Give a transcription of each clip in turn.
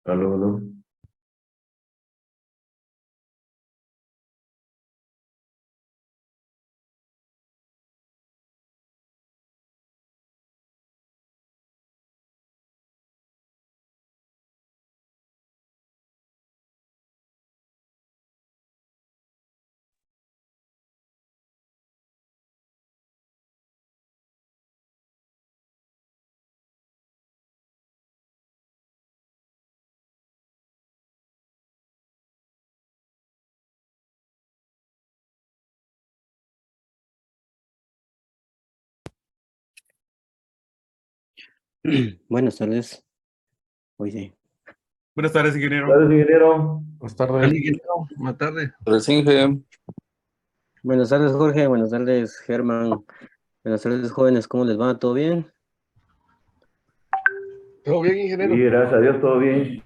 Aló, aló. Buenas tardes. Oye, Buenas tardes, ingeniero. Gracias, ingeniero. Buenas tardes. Hola, ingeniero. Buenas tardes. Recién, buenas tardes, Jorge. Buenas tardes, Germán. Buenas tardes, jóvenes. ¿Cómo les va? ¿Todo bien? ¿Todo bien, Sí, ingeniero? gracias a Dios, todo bien.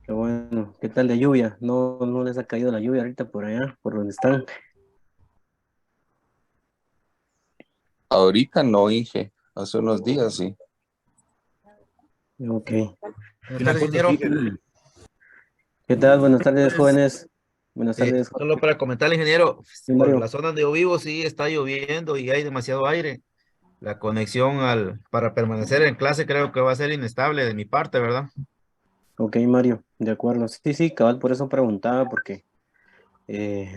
Qué bueno. ¿Qué tal de lluvia? ¿No les ha caído la lluvia ahorita por allá, por donde están? ahorita no, Inge, hace unos días sí. Ok. Buenas tardes, ingeniero. ¿Qué tal? Buenas tardes, Pues, jóvenes. Buenas tardes, solo Jorge. para comentarle, ingeniero, Sí, por la Mario. zona donde yo vivo sí está lloviendo y hay demasiado aire. La conexión para permanecer en clase creo que va a ser inestable de mi parte, ¿verdad? Ok, Mario. De acuerdo. Sí, sí, cabal, por eso preguntaba, porque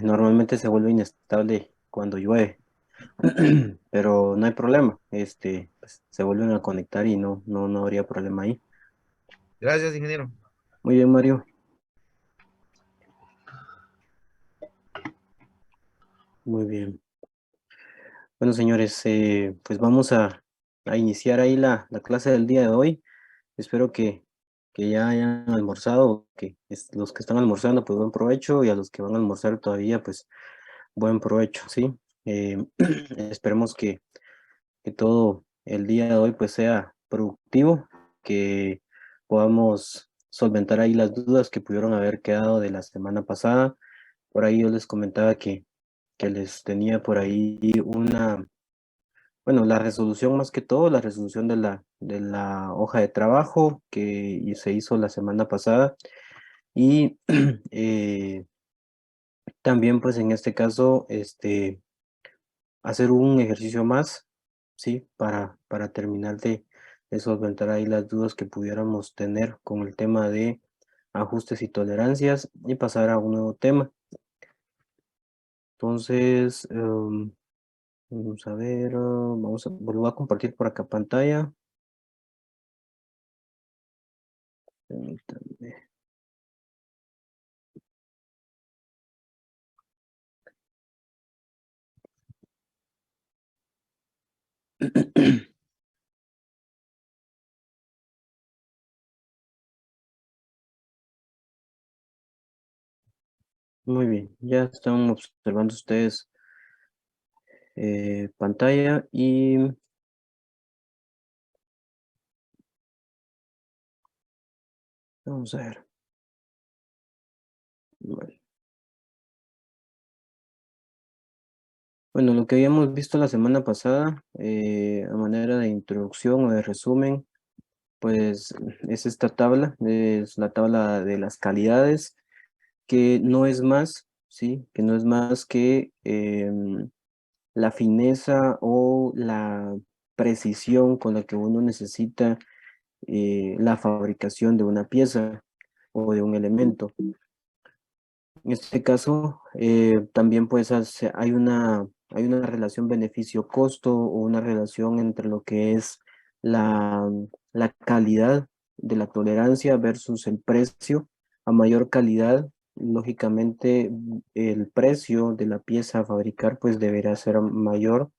normalmente se vuelve inestable cuando llueve. Pero no hay problema. Pues, se vuelven a conectar y no habría problema ahí. Gracias, ingeniero. Muy bien, Mario. Muy bien. Bueno, señores, pues vamos a iniciar ahí la clase del día de hoy. Espero que ya hayan almorzado, los que están almorzando, pues buen provecho, y a los que van a almorzar todavía, pues buen provecho, ¿sí? Esperemos que todo el día de hoy pues sea productivo, que podamos solventar ahí las dudas que pudieron haber quedado de la semana pasada. Por ahí yo les comentaba que les tenía por ahí bueno, la resolución más que todo, la resolución de la hoja de trabajo que se hizo la semana pasada, y eh, también pues en este caso hacer un ejercicio más, ¿sí? Para terminar de solventar ahí las dudas que pudiéramos tener con el tema de ajustes y tolerancias, y pasar a un nuevo tema. Entonces, vamos a ver, vuelvo a compartir por acá pantalla. Permítanme. Muy bien, ya están observando ustedes pantalla, y vamos a ver. Vale. Bueno, lo que habíamos visto la semana pasada, a manera de introducción o de resumen, pues es esta tabla, es la tabla de las calidades, que no es más, ¿sí? Que no es más que la fineza o la precisión con la que uno necesita la fabricación de una pieza o de un elemento. En este caso, también pues hay una relación beneficio-costo, o una relación entre lo que es la calidad de la tolerancia versus el precio. A mayor calidad, lógicamente, el precio de la pieza a fabricar pues deberá ser mayor.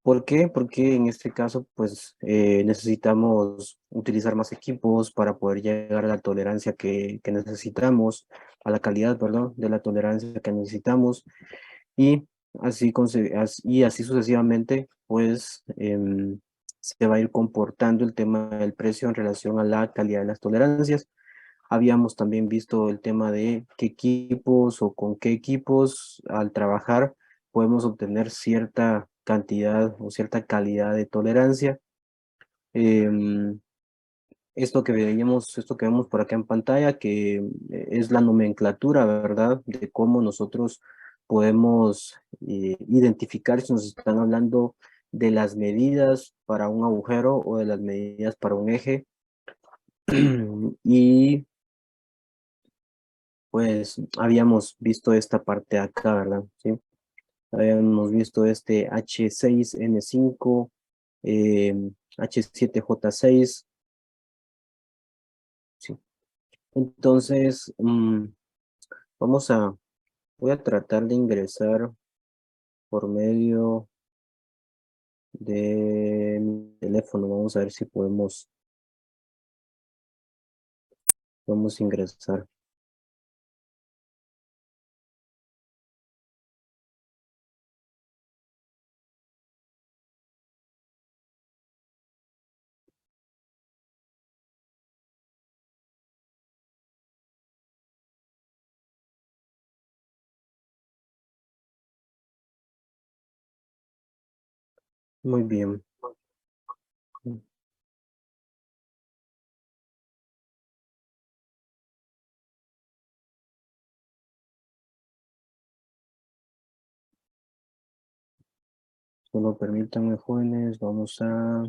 ¿Por qué? Porque en este caso, pues necesitamos utilizar más equipos para poder llegar a la tolerancia que necesitamos, a la calidad, perdón, de la tolerancia que necesitamos, y y así sucesivamente, pues se va a ir comportando el tema del precio en relación a la calidad de las tolerancias. Habíamos también visto el tema de qué equipos o con qué equipos al trabajar podemos obtener cierta cantidad o cierta calidad de tolerancia. Em, esto que veíamos, esto que vemos por acá en pantalla, que es la nomenclatura, ¿verdad? De cómo nosotros podemos identificar si nos están hablando de las medidas para un agujero o de las medidas para un eje. Y pues habíamos visto esta parte acá, ¿verdad? Sí. Habíamos visto este H6N5, H7J6. Sí. Entonces, voy a tratar de ingresar por medio de mi teléfono. Vamos a ver si podemos ingresar. Muy bien. Solo permítanme, jóvenes, vamos a...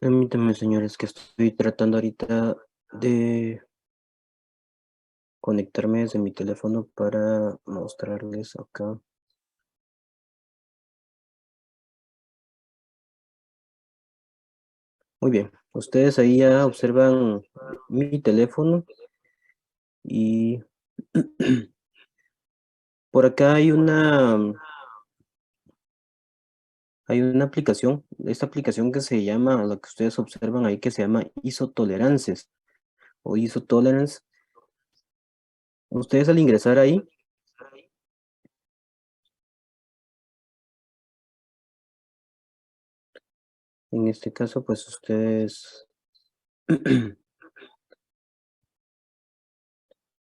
Permítanme, señores, que estoy tratando ahorita de conectarme desde mi teléfono para mostrarles acá. Muy bien, ustedes ahí ya observan mi teléfono y por acá hay una aplicación, esta aplicación que se llama, lo que ustedes observan ahí, que se llama ISO-Tolerances o ISO-Tolerance. Ustedes al ingresar ahí, en este caso, pues ustedes, en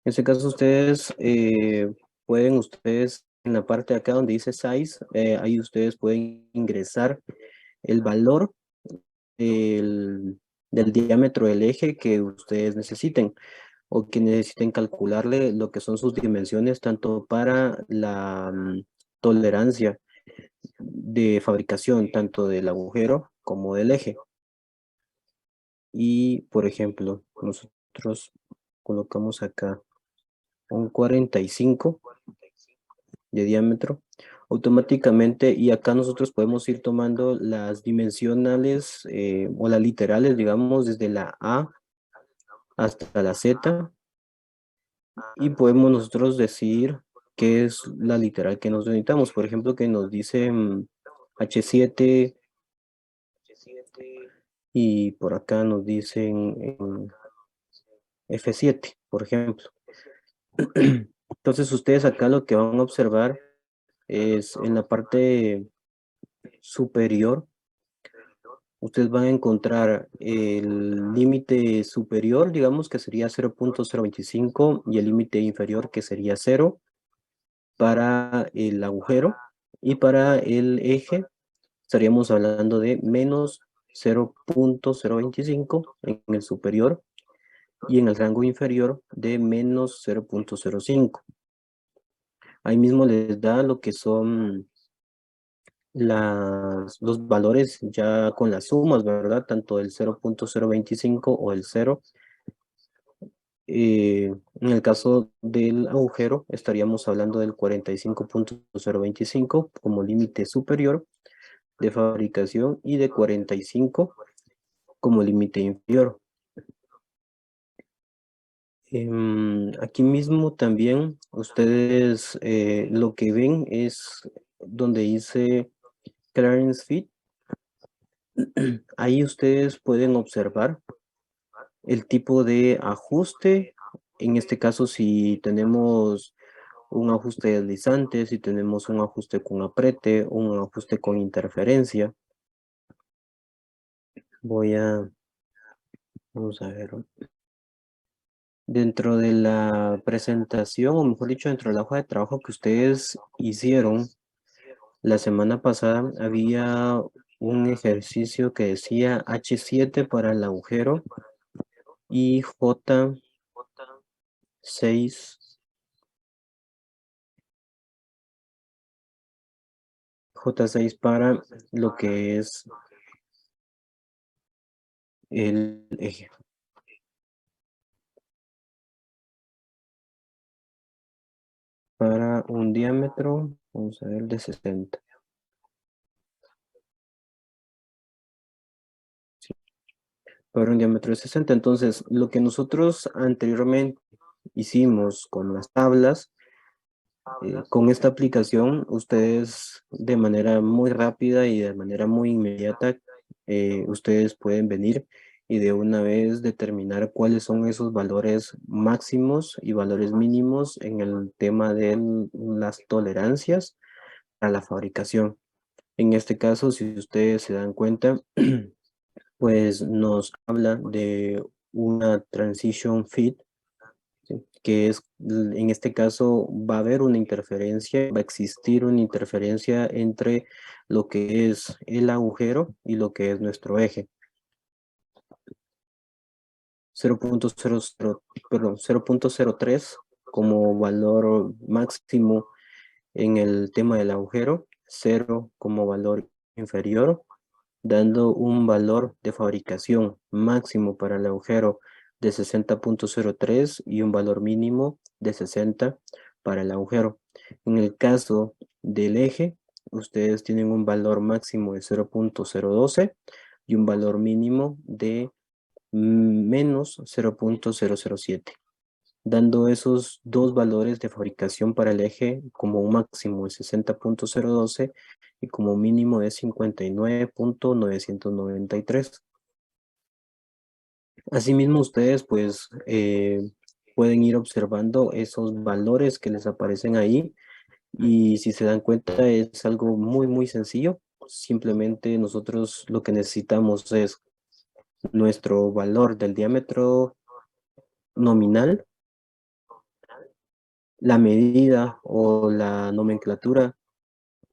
este caso ustedes pueden en la parte de acá donde dice size, ahí ustedes pueden ingresar el valor del diámetro del eje que ustedes necesiten o que necesiten calcularle lo que son sus dimensiones tanto para la tolerancia de fabricación tanto del agujero como del eje. Y por ejemplo, nosotros colocamos acá un 45 de diámetro automáticamente, y acá nosotros podemos ir tomando las dimensionales o las literales, digamos, desde la A hasta la Z, y podemos nosotros decir qué es la literal que nos necesitamos. Por ejemplo, que nos dice H7 y por acá nos dicen F7, por ejemplo. Entonces ustedes acá lo que van a observar es en la parte superior, ustedes van a encontrar el límite superior, digamos que sería 0.025, y el límite inferior que sería 0 para el agujero, y para el eje estaríamos hablando de menos 0.025 en el superior y en el rango inferior de menos 0.05. Ahí mismo les da lo que son los valores ya con las sumas, ¿verdad? Tanto el 0.025 o el 0. En el caso del agujero, estaríamos hablando del 45.025 como límite superior de fabricación y de 45 como límite inferior. Aquí mismo también ustedes lo que ven es donde dice clearance fit. Ahí ustedes pueden observar el tipo de ajuste. En este caso, si tenemos un ajuste deslizante, si tenemos un ajuste con aprete, un ajuste con interferencia. Vamos a ver. Dentro de la presentación, o mejor dicho, dentro de la hoja de trabajo que ustedes hicieron la semana pasada, había un ejercicio que decía H7 para el agujero y J6 para lo que es el eje. Para un diámetro, vamos a ver, de 60. Sí, para un diámetro de 60. Entonces, lo que nosotros anteriormente hicimos con las tablas, con esta aplicación, ustedes de manera muy rápida y de manera muy inmediata, ustedes pueden venir y de una vez determinar cuáles son esos valores máximos y valores mínimos en el tema de las tolerancias para la fabricación. En este caso, si ustedes se dan cuenta, pues nos habla de una transition fit, ¿sí? Que es, en este caso, va a haber una interferencia, va a existir una interferencia entre lo que es el agujero y lo que es nuestro eje. 0.03 como valor máximo en el tema del agujero, 0 como valor inferior, dando un valor de fabricación máximo para el agujero de 60.03 y un valor mínimo de 60 para el agujero. En el caso del eje, ustedes tienen un valor máximo de 0.012 y un valor mínimo de menos 0.007, dando esos dos valores de fabricación para el eje como un máximo de 60.012 y como mínimo de 59.993. Asimismo, ustedes pues pueden ir observando esos valores que les aparecen ahí y si se dan cuenta es algo muy sencillo. Simplemente nosotros lo que necesitamos es nuestro valor del diámetro nominal, la medida o la nomenclatura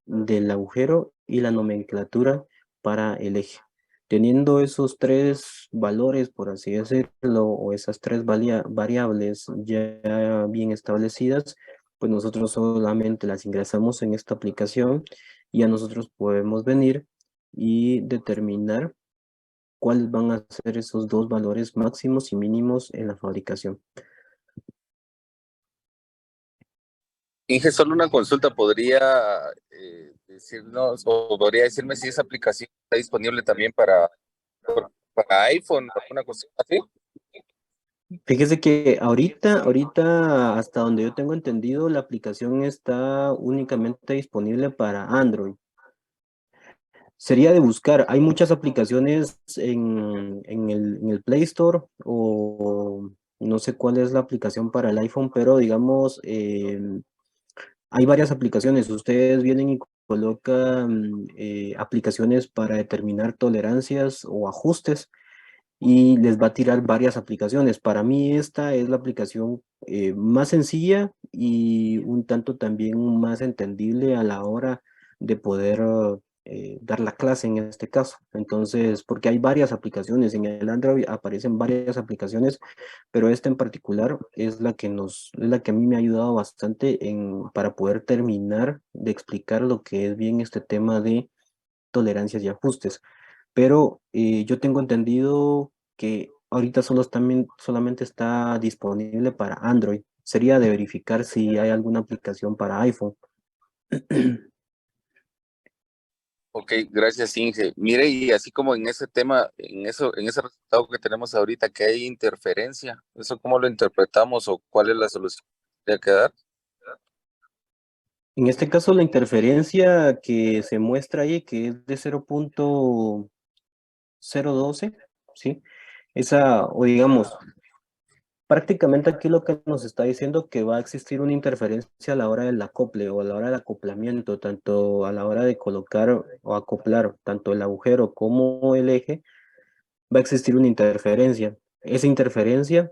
del agujero y la nomenclatura para el eje. Teniendo esos tres valores, por así decirlo, o esas tres variables ya bien establecidas, pues nosotros solamente las ingresamos en esta aplicación y a nosotros podemos venir y determinar cuáles van a ser esos dos valores máximos y mínimos en la fabricación. Inge, solo una consulta, ¿podría decirnos o podría decirme si esa aplicación está disponible también para iPhone o alguna cosa así? Fíjese que ahorita, hasta donde yo tengo entendido, la aplicación está únicamente disponible para Android. Sería de buscar, hay muchas aplicaciones en el Play Store o no sé cuál es la aplicación para el iPhone, pero digamos, hay varias aplicaciones. Ustedes vienen y colocan aplicaciones para determinar tolerancias o ajustes y les va a tirar varias aplicaciones. Para mí esta es la aplicación más sencilla y un tanto también más entendible a la hora de poder dar la clase en este caso. Entonces, porque hay varias aplicaciones, en el Android aparecen varias aplicaciones, pero esta en particular es la que es la que a mí me ha ayudado bastante para poder terminar de explicar lo que es bien este tema de tolerancias y ajustes. Pero yo tengo entendido que ahorita solamente está disponible para Android. Sería de verificar si hay alguna aplicación para iPhone. Ok, gracias, Inge. Mire, y así como en ese tema, en ese resultado que tenemos ahorita, que hay interferencia, ¿eso cómo lo interpretamos o cuál es la solución que hay que dar? En este caso, la interferencia que se muestra ahí, que es de 0.012, ¿sí? Esa, o digamos, prácticamente aquí lo que nos está diciendo que va a existir una interferencia a la hora del acople o a la hora del acoplamiento, tanto a la hora de colocar o acoplar tanto el agujero como el eje, va a existir una interferencia. Esa interferencia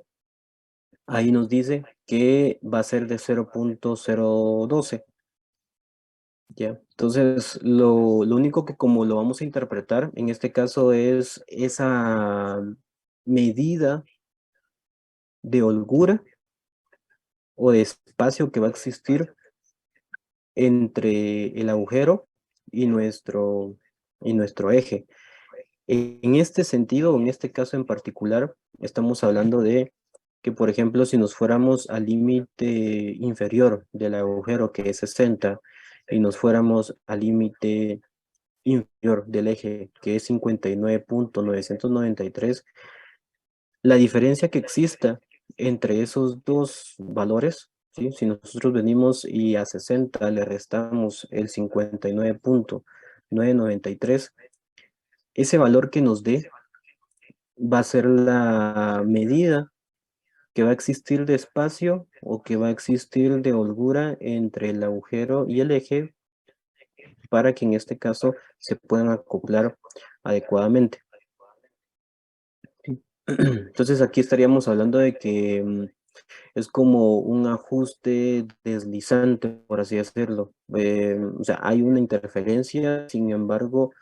ahí nos dice que va a ser de 0.012. Ya, entonces lo único que como lo vamos a interpretar en este caso es esa medida de holgura o de espacio que va a existir entre el agujero y nuestro eje. En este sentido, en este caso en particular, estamos hablando de que, por ejemplo, si nos fuéramos al límite inferior del agujero, que es 60, y nos fuéramos al límite inferior del eje, que es 59.993, la diferencia que exista entre esos dos valores, ¿sí? Si nosotros venimos y a 60 le restamos el 59.993, ese valor que nos dé va a ser la medida que va a existir de espacio o que va a existir de holgura entre el agujero y el eje para que en este caso se puedan acoplar adecuadamente. Entonces aquí estaríamos hablando de que es como un ajuste deslizante, por así decirlo. O sea, hay una interferencia, sin embargo,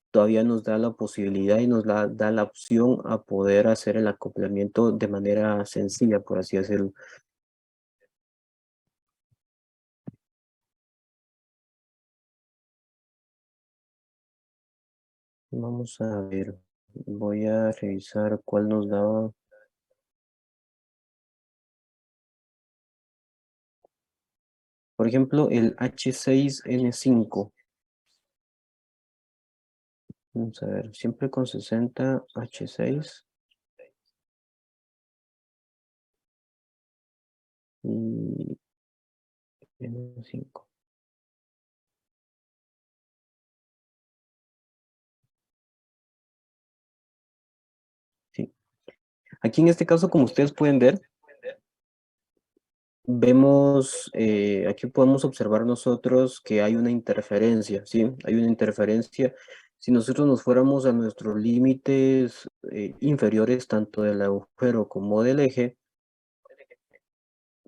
todavía nos da la posibilidad y da la opción a poder hacer el acoplamiento de manera sencilla, por así decirlo. Vamos a ver, voy a revisar cuál nos daba. Por ejemplo, el H6N5. Vamos a ver, siempre con 60 H6 y N5. Sí. Aquí en este caso, como ustedes pueden ver, vemos, aquí podemos observar nosotros que hay una interferencia, ¿sí? Hay una interferencia. Si nosotros nos fuéramos a nuestros límites inferiores, tanto del agujero como del eje,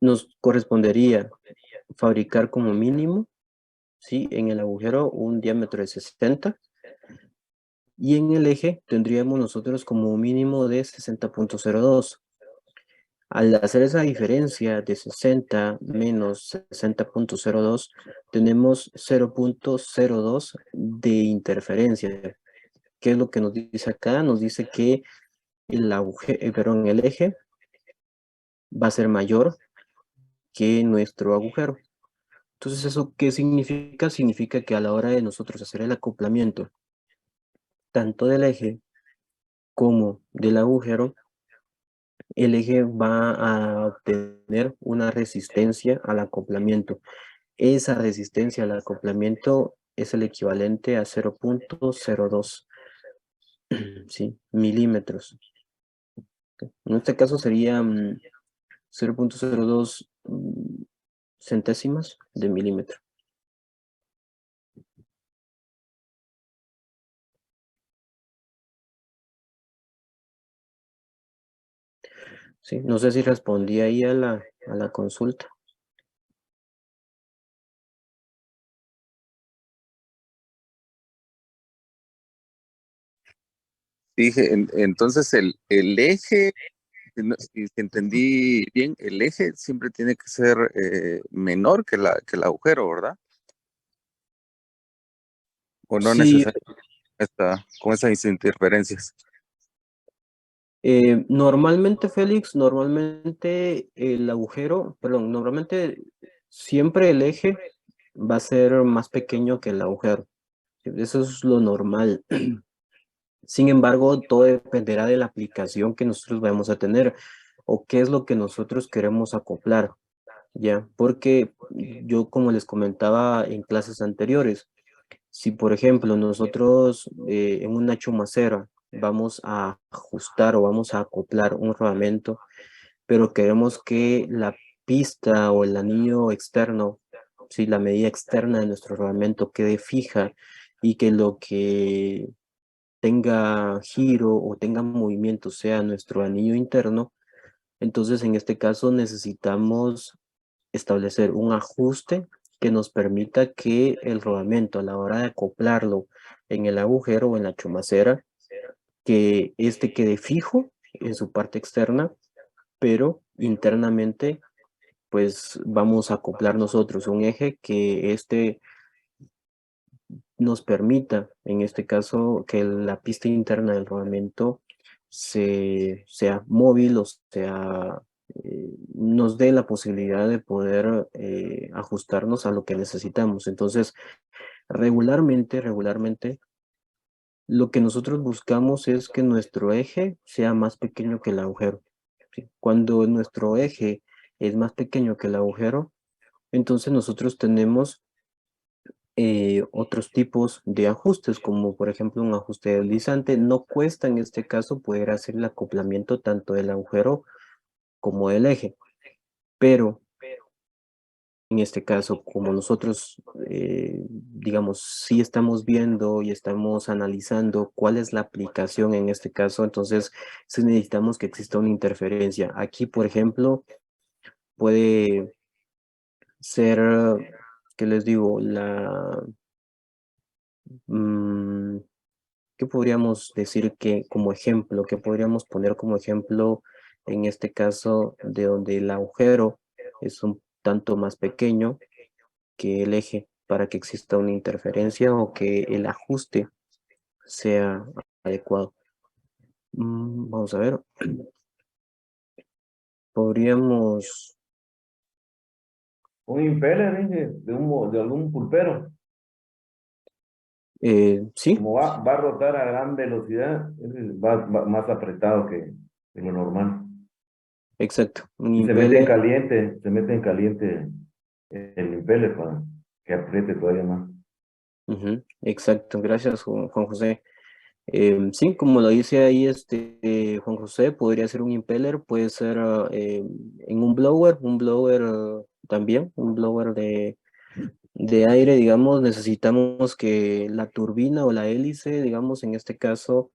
nos correspondería fabricar como mínimo, ¿sí? En el agujero un diámetro de 60 y en el eje tendríamos nosotros como mínimo de 60.02. Al hacer esa diferencia de 60 menos 60.02, tenemos 0.02 de interferencia. ¿Qué es lo que nos dice acá? Nos dice que el eje va a ser mayor que nuestro agujero. Entonces, ¿eso qué significa? Significa que a la hora de nosotros hacer el acoplamiento, tanto del eje como del agujero, el eje va a obtener una resistencia al acoplamiento. Esa resistencia al acoplamiento es el equivalente a 0.02 ¿sí? milímetros. En este caso sería 0.02 centésimas de milímetro. Sí, no sé si respondí ahí a la consulta. Dije, entonces el eje, si entendí bien, el eje siempre tiene que ser menor que el agujero, ¿verdad? O no Sí, necesariamente con esas interferencias. Normalmente, Félix, normalmente el agujero, perdón, normalmente siempre el eje va a ser más pequeño que el agujero. Eso es lo normal. Sin embargo, todo dependerá de la aplicación que nosotros vamos a tener o qué es lo que nosotros queremos acoplar, ¿ya? Porque yo, como les comentaba en clases anteriores, si por ejemplo nosotros en una chumacera vamos a ajustar o vamos a acoplar un rodamiento, pero queremos que la pista o el anillo externo, si la medida externa de nuestro rodamiento quede fija y que lo que tenga giro o tenga movimiento sea nuestro anillo interno, entonces en este caso necesitamos establecer un ajuste que nos permita que el rodamiento a la hora de acoplarlo en el agujero o en la chumacera, que este quede fijo en su parte externa, pero internamente pues vamos a acoplar nosotros un eje que este nos permita, en este caso, que la pista interna del rodamiento sea móvil o sea, nos dé la posibilidad de poder ajustarnos a lo que necesitamos. Entonces, regularmente, lo que nosotros buscamos es que nuestro eje sea más pequeño que el agujero. ¿Sí? Cuando nuestro eje es más pequeño que el agujero, entonces nosotros tenemos otros tipos de ajustes, como por ejemplo un ajuste deslizante. No cuesta en este caso poder hacer el acoplamiento tanto del agujero como del eje, pero en este caso, como nosotros, digamos, sí estamos viendo y estamos analizando cuál es la aplicación en este caso, entonces sí necesitamos que exista una interferencia. Aquí, por ejemplo, puede ser, ¿qué les digo? Mm, ¿Qué podríamos decir que como ejemplo, qué podríamos poner como ejemplo en este caso de donde el agujero es un tanto más pequeño que el eje para que exista una interferencia o que el ajuste sea adecuado? Vamos a ver, podríamos, Un impeller, dije, de algún pulpero. sí, Como va a rotar a gran velocidad, ese va más apretado que lo normal. exacto, un Y impeller. se mete en caliente el impeller para que apriete todavía más. Exacto, gracias Juan José. Sí, como lo dice ahí Juan José, podría ser un impeller, puede ser en un blower también, un blower de aire, digamos, necesitamos que la turbina o la hélice, digamos, en este caso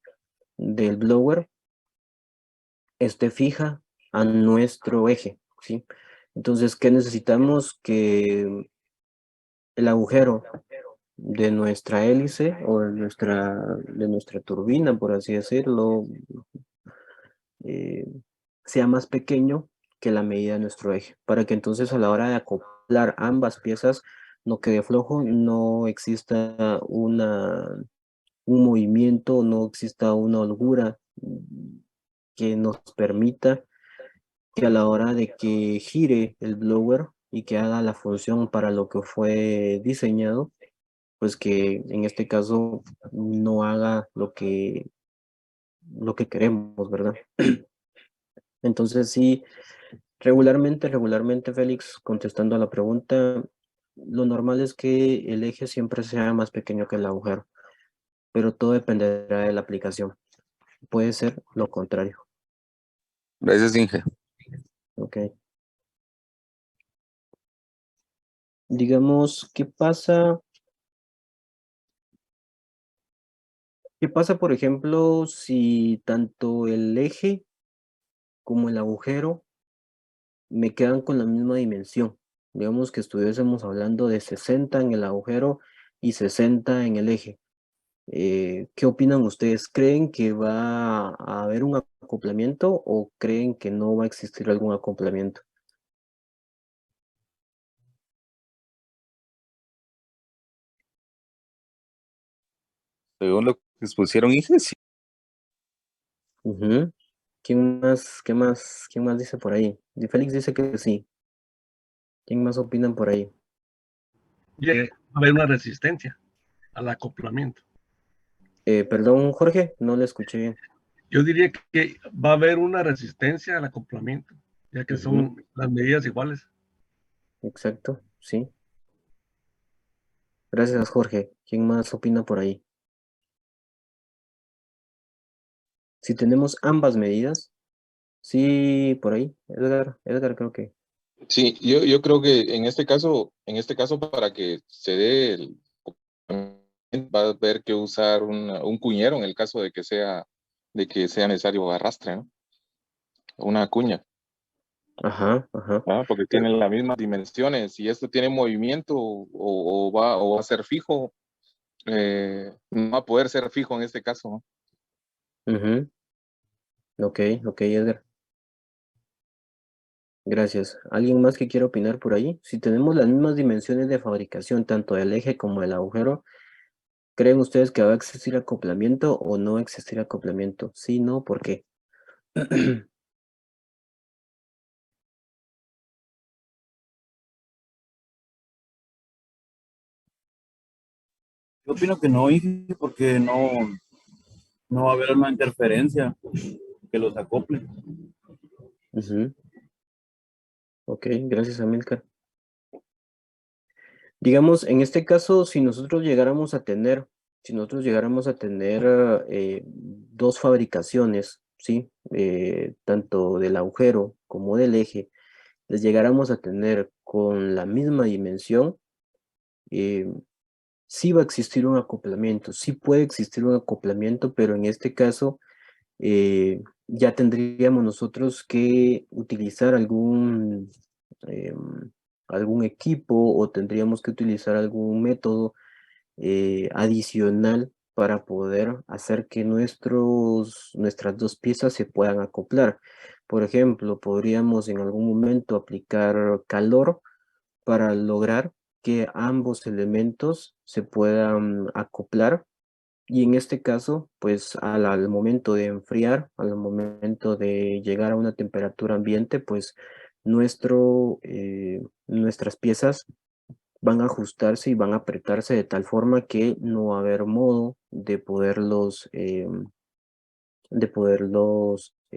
del blower, esté fija a nuestro eje, ¿sí? Entonces, ¿qué necesitamos? Que el agujero de nuestra hélice o de nuestra turbina, por así decirlo, eh, sea más pequeño que la medida de nuestro eje, para que entonces a la hora de acoplar ambas piezas no quede flojo, no exista un movimiento, no exista una holgura que nos permita que a la hora de que gire el blower y que haga la función para lo que fue diseñado, pues que en este caso no haga lo que queremos, ¿verdad? Entonces sí, regularmente, Félix, contestando a la pregunta, lo normal es que el eje siempre sea más pequeño que el agujero, pero todo dependerá de la aplicación. Puede ser lo contrario, Gracias, Inge. ¿ok? Digamos, ¿qué pasa, por ejemplo, si tanto el eje como el agujero me quedan con la misma dimensión? Digamos que estuviésemos hablando de 60 en el agujero y 60 en el eje. ¿Qué opinan ustedes? ¿Creen que va a haber un acoplamiento o creen que no va a existir algún acoplamiento? Según lo que expusieron, Inge, sí. Ujú. ¿Quién más dice por ahí? Félix dice que sí. ¿Quién más opinan por ahí? Va a haber una resistencia al acoplamiento. Perdón, Jorge, no le escuché bien. Yo diría que va a haber una resistencia al acoplamiento, ya que Ujú. son las medidas iguales. Exacto, sí. Gracias, Jorge. ¿Quién más opina por ahí? Si tenemos ambas medidas, sí, por ahí. Edgar creo que. Sí, yo creo que en este caso para que se dé el va a haber que usar un cuñero en el caso de de que sea necesario arrastre, ¿no? Una cuña, Ajá. porque tienen las mismas dimensiones. Si esto tiene movimiento o va a ser fijo, no va a poder ser fijo en este caso, ¿no? Ujú. Ok, Edgar. Gracias. ¿Alguien más que quiera opinar por ahí? Si tenemos las mismas dimensiones de fabricación, tanto del eje como del agujero, ¿creen ustedes que va a existir acoplamiento o no existir acoplamiento? Sí, no, ¿por qué? Yo opino que no, Inge, porque no va a haber una interferencia que los acople. Ujú. Ok, gracias, Amilcar. Digamos, en este caso, si nosotros llegáramos a tener dos fabricaciones, ¿sí? Tanto del agujero como del eje, les llegáramos a tener con la misma dimensión, eh, sí va a existir un acoplamiento, sí puede existir un acoplamiento, pero en este caso ya tendríamos nosotros que utilizar algún equipo o tendríamos que utilizar algún método adicional para poder hacer que nuestras dos piezas se puedan acoplar. Por ejemplo, podríamos en algún momento aplicar calor para lograr que ambos elementos se puedan acoplar y en este caso, pues al momento de enfriar, al momento de llegar a una temperatura ambiente, pues nuestras piezas van a ajustarse y van a apretarse de tal forma que no va a haber modo de poderlos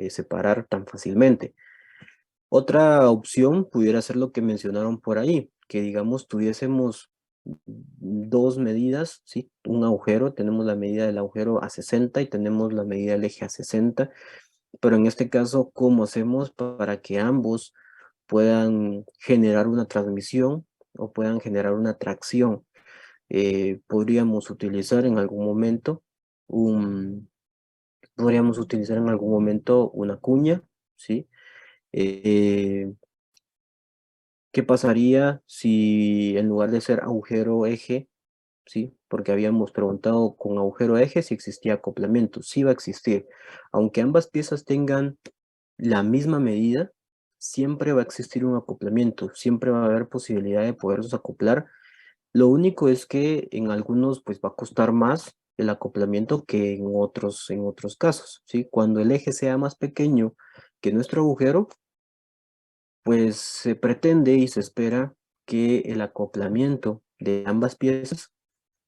separar tan fácilmente. Otra opción pudiera ser lo que mencionaron por ahí, que digamos tuviésemos dos medidas, ¿sí? Un agujero, tenemos la medida del agujero a 60 y tenemos la medida del eje a 60, pero en este caso, ¿cómo hacemos para que ambos puedan generar una transmisión o puedan generar una tracción? Podríamos utilizar en algún momento un, una cuña, ¿sí? Eh, ¿Qué pasaría si en lugar de ser agujero-eje, sí? Porque habíamos preguntado con agujero-eje si existía acoplamiento. Sí va a existir. Aunque ambas piezas tengan la misma medida, siempre va a existir un acoplamiento. Siempre va a haber posibilidad de poderlos acoplar. Lo único es que en algunos pues va a costar más el acoplamiento que en otros casos, ¿sí? Cuando el eje sea más pequeño que nuestro agujero, pues se pretende y se espera que el acoplamiento de ambas piezas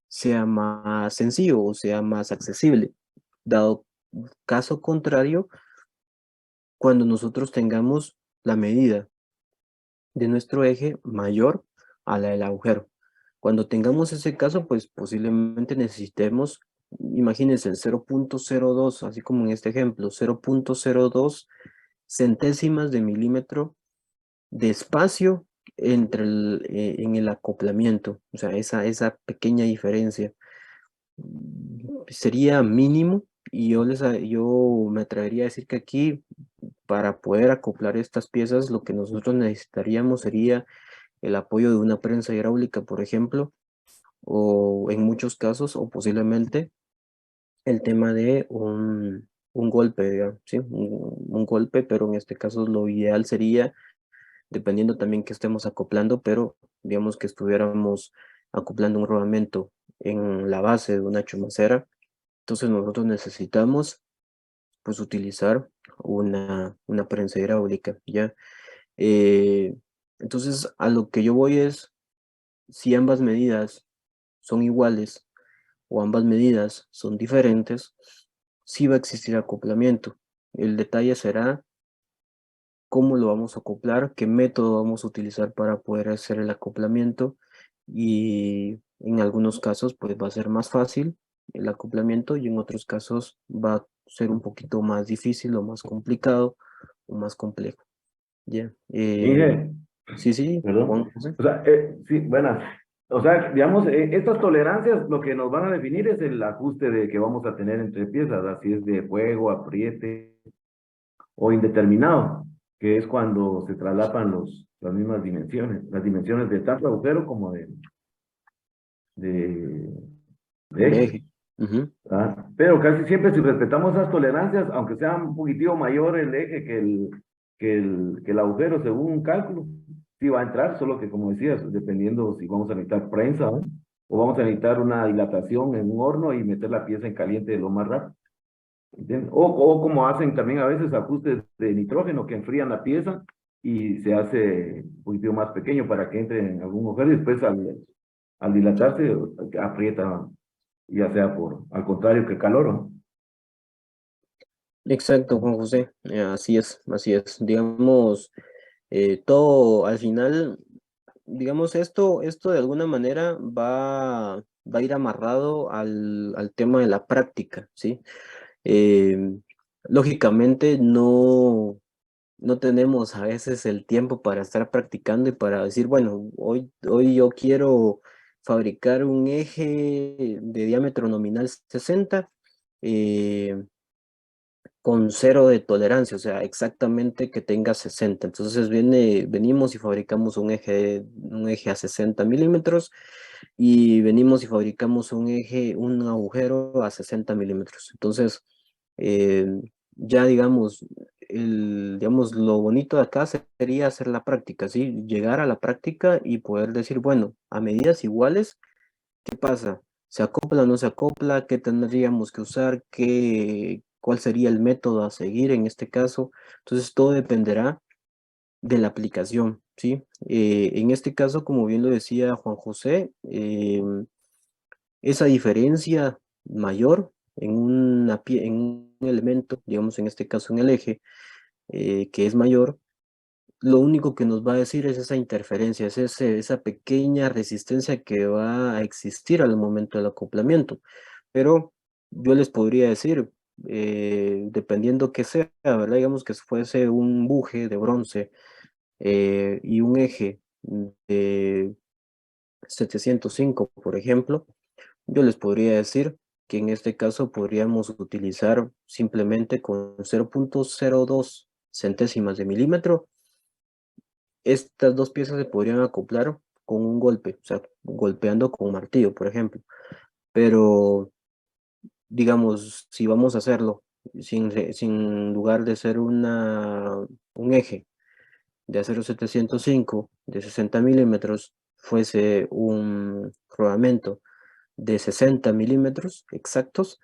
sea más sencillo o sea más accesible. Dado caso contrario, cuando nosotros tengamos la medida de nuestro eje mayor a la del agujero. Cuando tengamos ese caso, pues posiblemente necesitemos, imagínense, el 0.02, así como en este ejemplo, 0.02 centésimas de milímetro de espacio en el acoplamiento, o sea, esa pequeña diferencia sería mínimo y yo me atrevería a decir que aquí para poder acoplar estas piezas lo que nosotros necesitaríamos sería el apoyo de una prensa hidráulica, por ejemplo, o en muchos casos, o posiblemente el tema de un golpe, digamos, ¿sí? Un golpe, pero en este caso lo ideal sería, dependiendo también que estemos acoplando, pero digamos que estuviéramos acoplando un rodamento en la base de una chumacera, entonces nosotros necesitamos pues utilizar una prensa hidráulica, ¿ya? Eh, entonces a lo que yo voy es, si ambas medidas son iguales o ambas medidas son diferentes, sí va a existir acoplamiento. El detalle será cómo lo vamos a acoplar, qué método vamos a utilizar para poder hacer el acoplamiento, y en algunos casos pues va a ser más fácil el acoplamiento y en otros casos va a ser un poquito más difícil o más complicado o más complejo. Ya. Inge, Sí, sí, perdón. Juan José. O sea, sí, buenas. O sea, digamos, estas tolerancias lo que nos van a definir es el ajuste de que vamos a tener entre piezas, así es de fuego, apriete o indeterminado, que es cuando se traslapan las mismas dimensiones, las dimensiones de tanto agujero como de, de El eje. eje. Ujú. Pero casi siempre si respetamos esas tolerancias, aunque sea un poquitito mayor el eje que el agujero según un cálculo, sí va a entrar, solo que como decías, dependiendo si vamos a necesitar prensa, ¿no? O vamos a necesitar una dilatación en un horno y meter la pieza en caliente lo más rápido. ¿Entiendes? O como hacen también a veces ajustes de nitrógeno que enfrían la pieza y se hace un poquito más pequeño para que entre en algún agujero y después al dilatarse aprieta, ya sea al contrario que calor, ¿no? Exacto, Juan José. Así es, así es. Digamos, todo al final, digamos, esto de alguna manera va a ir amarrado al tema de la práctica, ¿sí? Lógicamente no tenemos a veces el tiempo para estar practicando y para decir, bueno, hoy yo quiero fabricar un eje de diámetro nominal 60, eh, con cero de tolerancia, o sea, exactamente que tenga 60. Entonces venimos y fabricamos un eje a 60 milímetros y venimos y fabricamos un agujero a 60 milímetros. Entonces, eh, ya digamos, digamos, lo bonito de acá sería hacer la práctica, ¿sí? Llegar a la práctica y poder decir, bueno, a medidas iguales, ¿qué pasa? ¿Se acopla o no se acopla? ¿Qué tendríamos que usar? ¿Cuál sería el método a seguir en este caso? Entonces, todo dependerá de la aplicación, ¿sí? En este caso, como bien lo decía Juan José, esa diferencia mayor en un elemento, digamos en este caso en el eje, que es mayor, lo único que nos va a decir es esa interferencia, esa pequeña resistencia que va a existir al momento del acoplamiento. Pero yo les podría decir, dependiendo que sea, ¿verdad? Digamos que fuese un buje de bronce y un eje de 705, por ejemplo, yo les podría decir que en este caso podríamos utilizar simplemente con 0.02 centésimas de milímetro. Estas dos piezas se podrían acoplar con un golpe, o sea, golpeando con un martillo, por ejemplo. Pero, digamos, si vamos a hacerlo sin lugar de ser un eje de acero 705 de 60 milímetros, fuese un rodamento de 60 milímetros exactos,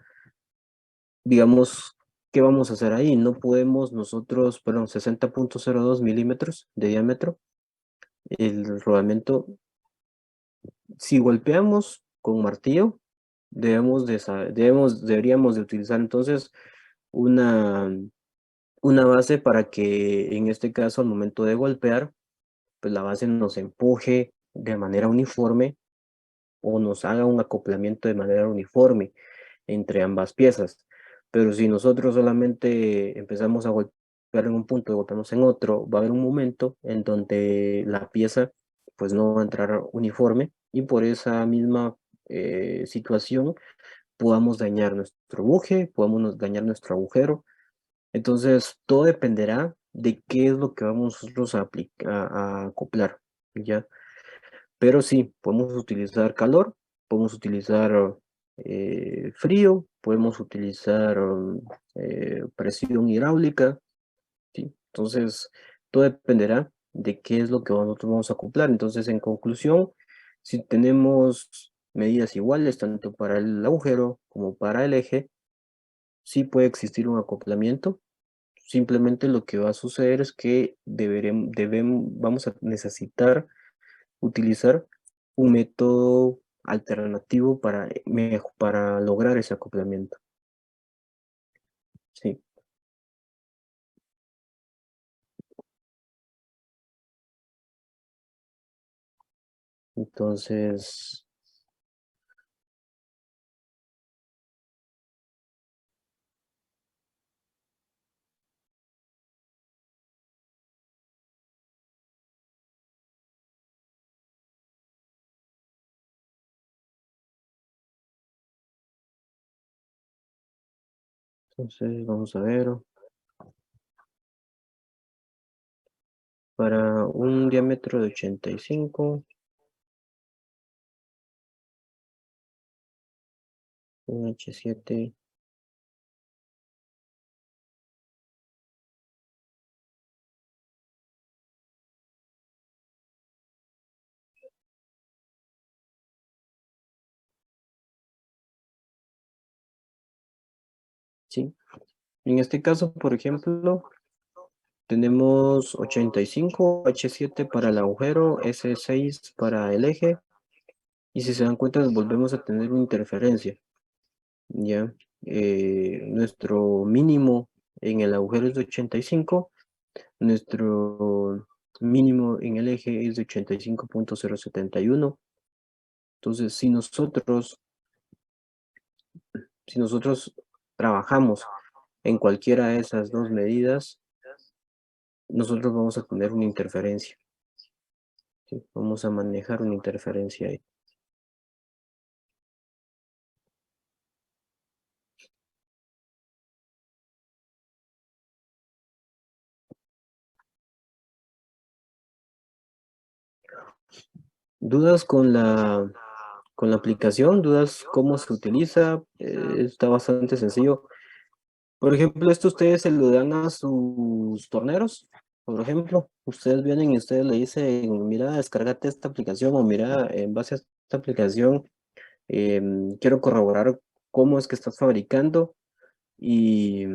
digamos, ¿qué vamos a hacer ahí? No podemos nosotros, perdón, 60.02 milímetros de diámetro, el rodamiento, si golpeamos con martillo, deberíamos de utilizar entonces una, una base para que en este caso al momento de golpear, pues la base nos empuje de manera uniforme o nos haga un acoplamiento de manera uniforme entre ambas piezas. Pero si nosotros solamente empezamos a golpear en un punto y golpeamos en otro, va a haber un momento en donde la pieza pues no va a entrar uniforme y por esa misma situación podamos dañar nuestro buje, podamos dañar nuestro agujero. Entonces, todo dependerá de qué es lo que vamos nosotros a acoplar, ¿ya? Pero sí, podemos utilizar calor, podemos utilizar frío, podemos utilizar presión hidráulica, ¿sí? Entonces, todo dependerá de qué es lo que nosotros vamos a acoplar. Entonces, en conclusión, si tenemos medidas iguales tanto para el agujero como para el eje, sí puede existir un acoplamiento. Simplemente lo que va a suceder es que vamos a necesitar utilizar un método alternativo para lograr ese acoplamiento. Sí. Entonces, vamos a ver. Para un diámetro de 85, un H7, ¿sí? En este caso, por ejemplo, tenemos 85 H7 para el agujero, S6 para el eje, y si se dan cuenta, volvemos a tener una interferencia, ¿ya? Nuestro mínimo en el agujero es de 85, nuestro mínimo en el eje es de 85.071. Entonces, si nosotros trabajamos en cualquiera de esas dos medidas, nosotros vamos a tener una interferencia, ¿sí? Vamos a manejar una interferencia ahí. ¿Dudas con la aplicación? ¿Dudas cómo se utiliza? Está bastante sencillo. Por ejemplo, esto ustedes se lo dan a sus torneros. Por ejemplo, ustedes vienen y ustedes le dicen, mira, descárgate esta aplicación, o mira, en base a esta aplicación, quiero corroborar cómo es que estás fabricando, y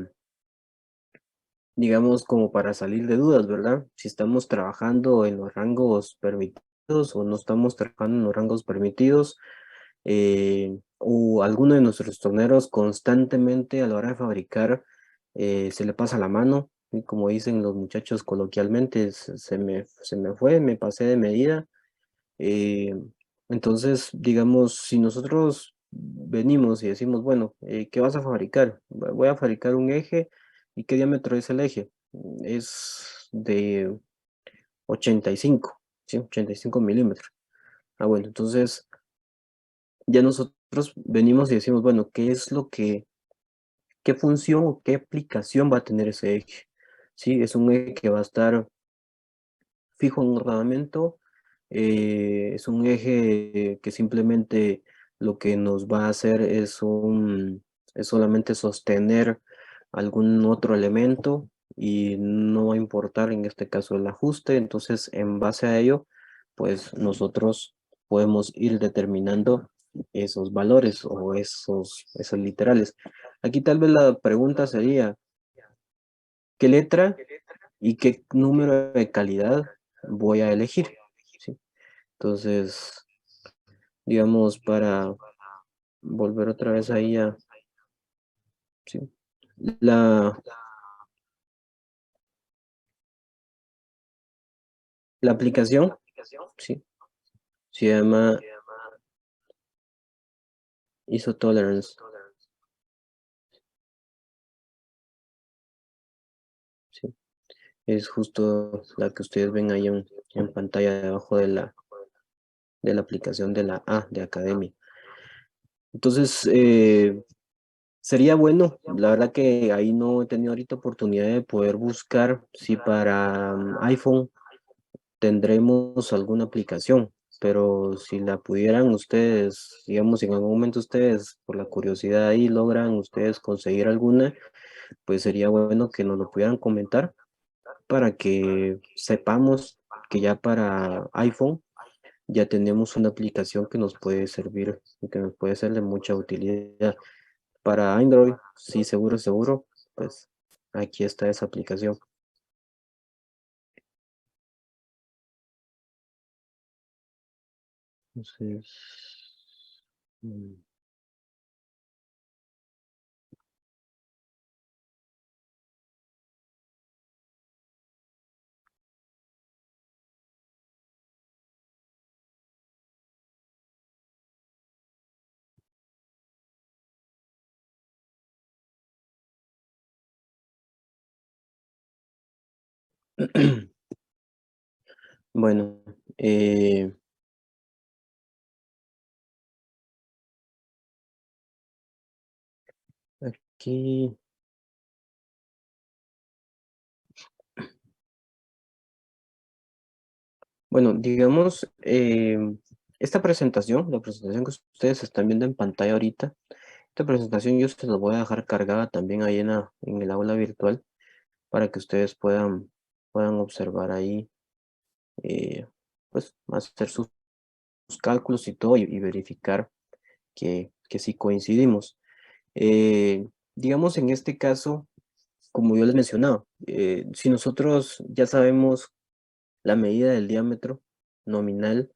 digamos como para salir de dudas, ¿verdad? Si estamos trabajando en los rangos permitidos o no estamos trabajando en los rangos permitidos, o alguno de nuestros torneros constantemente a la hora de fabricar se le pasa la mano, y como dicen los muchachos coloquialmente, me pasé de medida. eh, entonces, digamos, si nosotros venimos y decimos, bueno, ¿qué vas a fabricar? Voy a fabricar un eje. ¿Y qué diámetro es el eje? Es de 85, ¿sí? 85 milímetros. Ah, bueno, entonces ya nosotros venimos y decimos, bueno, qué función o qué aplicación va a tener ese eje? ¿Sí? Es un eje que va a estar fijo en un rodamiento, es un eje que simplemente lo que nos va a hacer es solamente sostener algún otro elemento y no va a importar en este caso el ajuste. Entonces, en base a ello, pues nosotros podemos ir determinando esos valores o esos literales. Aquí tal vez la pregunta sería, ¿qué letra y qué número de calidad voy a elegir? ¿Sí? Entonces, digamos, para volver otra vez ahí ¿sí? La, la aplicación, ¿sí? Se llama ISO Tolerance. ¿Sí? Es justo la que ustedes ven ahí en pantalla debajo de la aplicación de la A de Academia. Entonces, sería bueno, la verdad que ahí no he tenido ahorita oportunidad de poder buscar si para iPhone tendremos alguna aplicación. pero si la pudieran ustedes, digamos, si en algún momento ustedes, por la curiosidad ahí, logran ustedes conseguir alguna, pues sería bueno que nos lo pudieran comentar para que sepamos que ya para iPhone ya tenemos una aplicación que nos puede servir y que nos puede ser de mucha utilidad. Para Android, sí, seguro, seguro, pues aquí está esa aplicación. Entonces, mm, bueno, aquí, bueno, digamos, esta presentación, la presentación que ustedes están viendo en pantalla ahorita, esta presentación yo se la voy a dejar cargada también ahí en el aula virtual para que ustedes puedan observar ahí, pues hacer sus cálculos y todo y verificar que sí coincidimos. Digamos, en este caso, como yo les mencionaba, si nosotros ya sabemos la medida del diámetro nominal,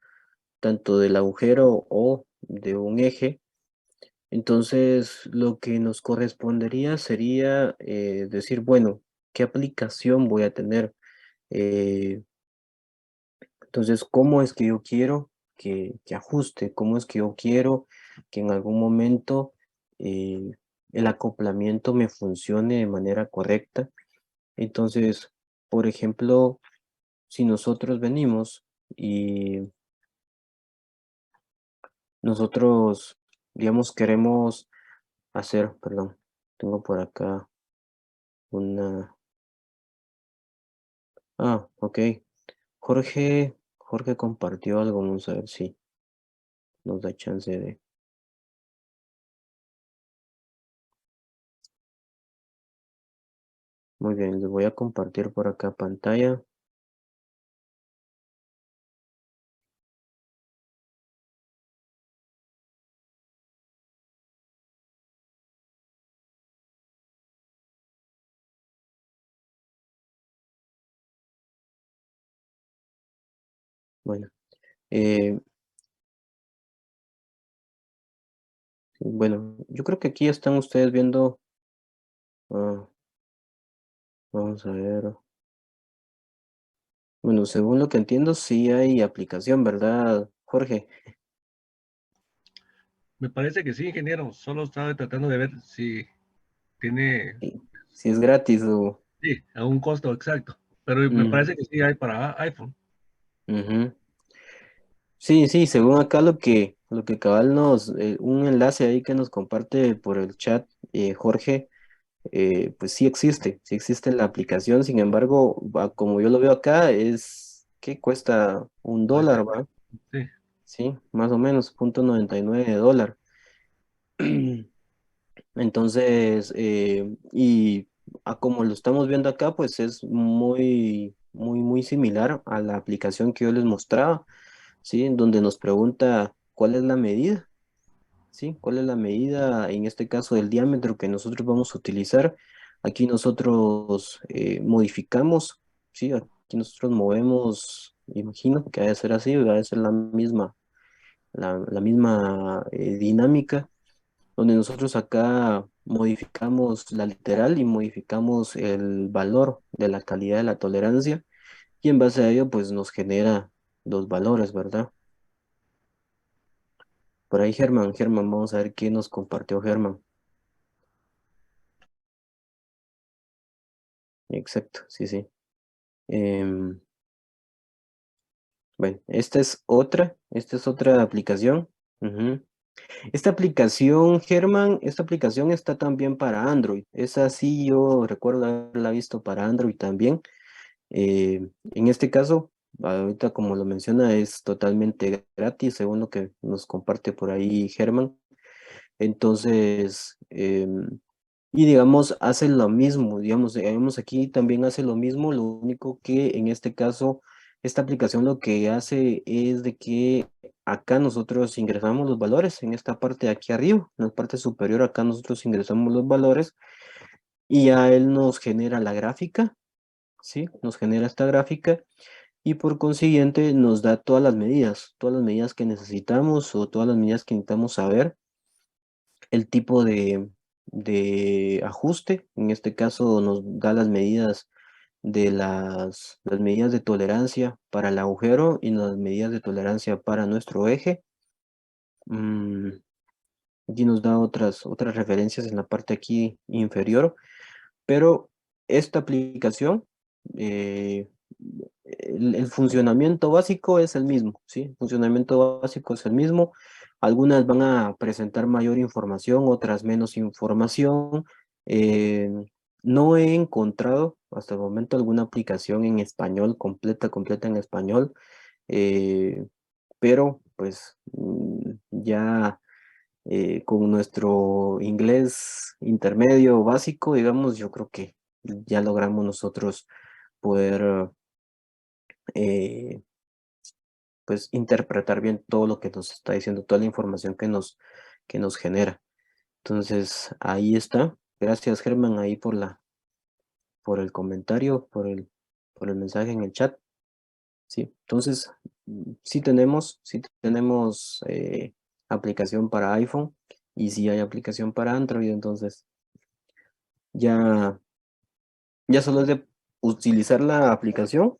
tanto del agujero o de un eje, entonces lo que nos correspondería sería decir, bueno, ¿qué aplicación voy a tener? Eh, entonces, ¿cómo es que yo quiero que ajuste? ¿Cómo es que yo quiero que en algún momento eh, el acoplamiento me funcione de manera correcta? Entonces, por ejemplo, si nosotros venimos y nosotros, digamos, queremos hacer, perdón, tengo por acá una, ok, Jorge compartió algo, vamos a ver si nos da chance de, muy bien, les voy a compartir por acá pantalla. Bueno, eh, bueno, yo creo que aquí están ustedes viendo, ah, vamos a ver, bueno, según lo que entiendo, sí hay aplicación, ¿verdad, Jorge? Me parece que sí, ingeniero. Solo estaba tratando de ver si tiene, Sí, si es gratis o... sí, a un costo exacto. Pero me Mm, parece que sí hay para iPhone. ujú. Sí, sí, según acá lo que cabal un enlace ahí que nos comparte por el chat, Jorge, pues sí existe la aplicación, sin embargo, como yo lo veo acá, que cuesta $1, ¿va? Sí. Sí, más o menos, $0.99. Entonces, y como lo estamos viendo acá, pues es muy similar a la aplicación que yo les mostraba, ¿sí? En donde nos pregunta cuál es la medida, ¿sí? ¿Cuál es la medida, en este caso, del diámetro que nosotros vamos a utilizar? Aquí nosotros modificamos, ¿sí? Aquí nosotros movemos, imagino que ha de ser así, va a ser la misma dinámica, donde nosotros acá modificamos la literal y modificamos el valor de la calidad de la tolerancia, y en base a ello, pues nos genera los valores, ¿verdad? Por ahí Germán, vamos a ver qué nos compartió Germán. Exacto, sí, sí. Em, bueno, esta es otra aplicación. Ujú. Esta aplicación, Germán, esta aplicación está también para Android. Esa sí yo recuerdo haberla visto para Android también. En este caso, ahorita como lo menciona es totalmente gratis, según lo que nos comparte por ahí Germán. Entonces, y digamos, hace lo mismo, digamos, aquí también hace lo mismo, lo único que en este caso, esta aplicación lo que hace es de que acá nosotros ingresamos los valores, en esta parte de aquí arriba, en la parte superior, acá nosotros ingresamos los valores y ya él nos genera la gráfica, ¿sí? Nos genera esta gráfica y por consiguiente nos da todas las medidas que necesitamos o todas las medidas que necesitamos saber, el tipo de ajuste, en este caso nos da las medidas de las medidas de tolerancia para el agujero y las medidas de tolerancia para nuestro eje. Aquí nos da otras referencias en la parte aquí inferior, pero esta aplicación, el funcionamiento básico es el mismo, ¿sí? El funcionamiento básico es el mismo. Algunas van a presentar mayor información, otras menos información. Eh, no he encontrado hasta el momento alguna aplicación en español, completa en español, pero pues ya con nuestro inglés intermedio básico, digamos, yo creo que ya logramos nosotros poder eh, pues interpretar bien todo lo que nos está diciendo, toda la información que nos genera. Entonces, ahí está. Gracias, Germán, ahí por el comentario, por el mensaje en el chat. Sí, entonces, sí tenemos aplicación para iPhone y sí hay aplicación para Android, entonces ya, ya solo es de utilizar la aplicación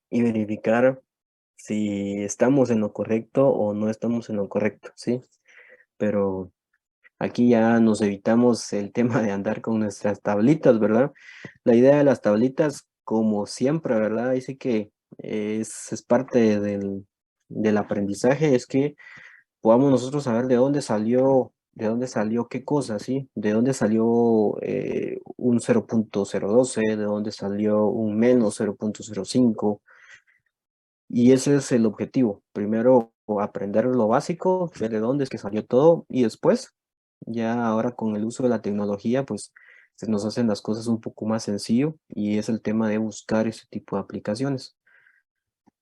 y verificar si estamos en lo correcto o no estamos en lo correcto, ¿sí? Pero aquí ya nos evitamos el tema de andar con nuestras tablitas, ¿verdad? La idea de las tablitas, como siempre, ¿verdad? Dice que es parte del aprendizaje, es que podamos nosotros saber de dónde salió qué cosa, ¿sí? De dónde salió un 0.012, de dónde salió un menos 0.05. Y ese es el objetivo. Primero aprender lo básico, ver de dónde es que salió todo y después, ya ahora con el uso de la tecnología, pues se nos hacen las cosas un poco más sencillo y es el tema de buscar ese tipo de aplicaciones.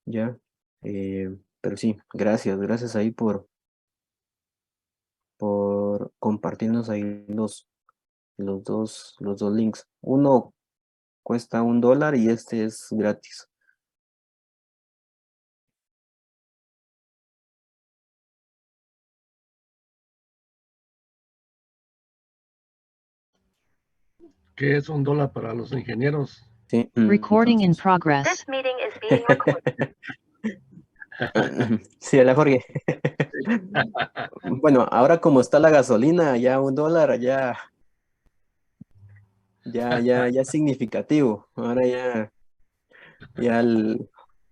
Ya, pero sí, gracias ahí por compartirnos ahí los dos links. Uno cuesta $1 y este es gratis. ¿Qué es $1 para los ingenieros? Sí, Recording in entonces. progress. This meeting is being recorded. Sí, hola Jorge. Bueno, ahora como está la gasolina, ya $1 ya es significativo. Ahora ya,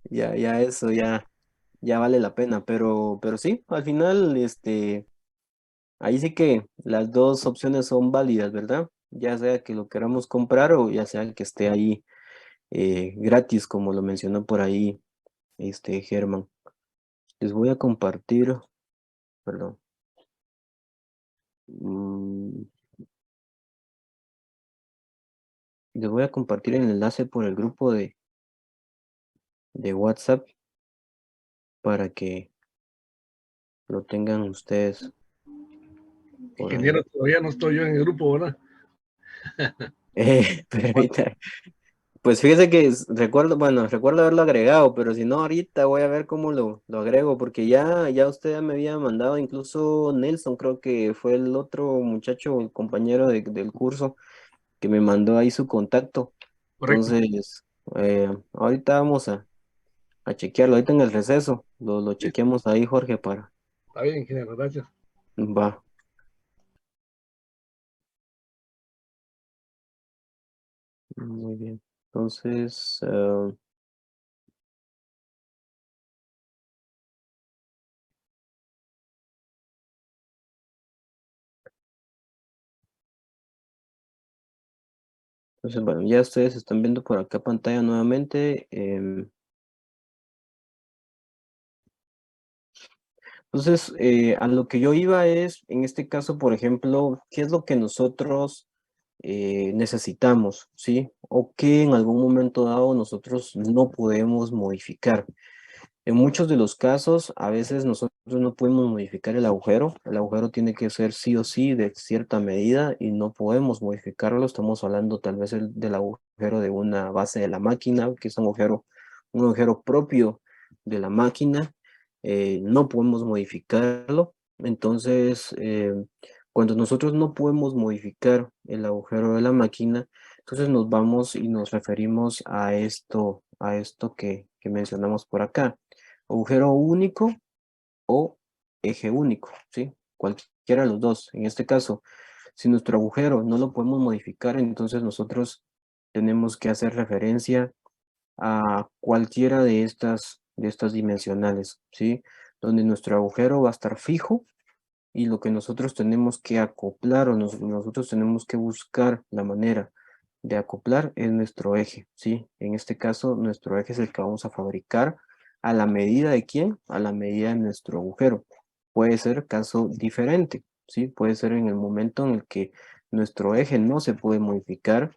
ya eso ya vale la pena. Pero sí, al final, ahí sí que las dos opciones son válidas, ¿verdad? Ya sea que lo queramos comprar o ya sea que esté ahí gratis, como lo mencionó por ahí Germán. Les voy a compartir, perdón. Mm, Les voy a compartir el enlace por el grupo de WhatsApp para que lo tengan ustedes por ahí. Ingeniero, todavía no estoy yo en el grupo, ¿verdad? Pero ahorita, pues fíjese que recuerdo haberlo agregado, pero si no, ahorita voy a ver cómo lo agrego, porque ya usted ya me había mandado, incluso Nelson, creo que fue el otro muchacho, el compañero del curso, que me mandó ahí su contacto. Correcto. Entonces, ahorita vamos a chequearlo, ahorita en el receso, lo Sí, chequeamos ahí, Jorge, para, está bien, ingeniero, gracias. va. Muy bien. Entonces, bueno, ya ustedes están viendo por acá pantalla nuevamente. Entonces, a lo que yo iba es, en este caso, por ejemplo, ¿qué es lo que nosotros necesitamos, ¿sí? O que en algún momento dado nosotros no podemos modificar. En muchos de los casos, a veces nosotros no podemos modificar el agujero tiene que ser sí o sí de cierta medida y no podemos modificarlo. Estamos hablando tal vez del agujero de una base de la máquina, que es un agujero propio de la máquina, no podemos modificarlo. Entonces, cuando nosotros no podemos modificar el agujero de la máquina, entonces nos vamos y nos referimos a esto que mencionamos por acá. Agujero único o eje único, ¿sí? Cualquiera de los dos. En este caso, si nuestro agujero no lo podemos modificar, entonces nosotros tenemos que hacer referencia a cualquiera de estas dimensionales, ¿sí? Donde nuestro agujero va a estar fijo y lo que nosotros tenemos que acoplar o nosotros tenemos que buscar la manera de acoplar es nuestro eje, ¿sí? En este caso, nuestro eje es el que vamos a fabricar a la medida de quién, a la medida de nuestro agujero. Puede ser caso diferente, ¿sí? Puede ser en el momento en el que nuestro eje no se puede modificar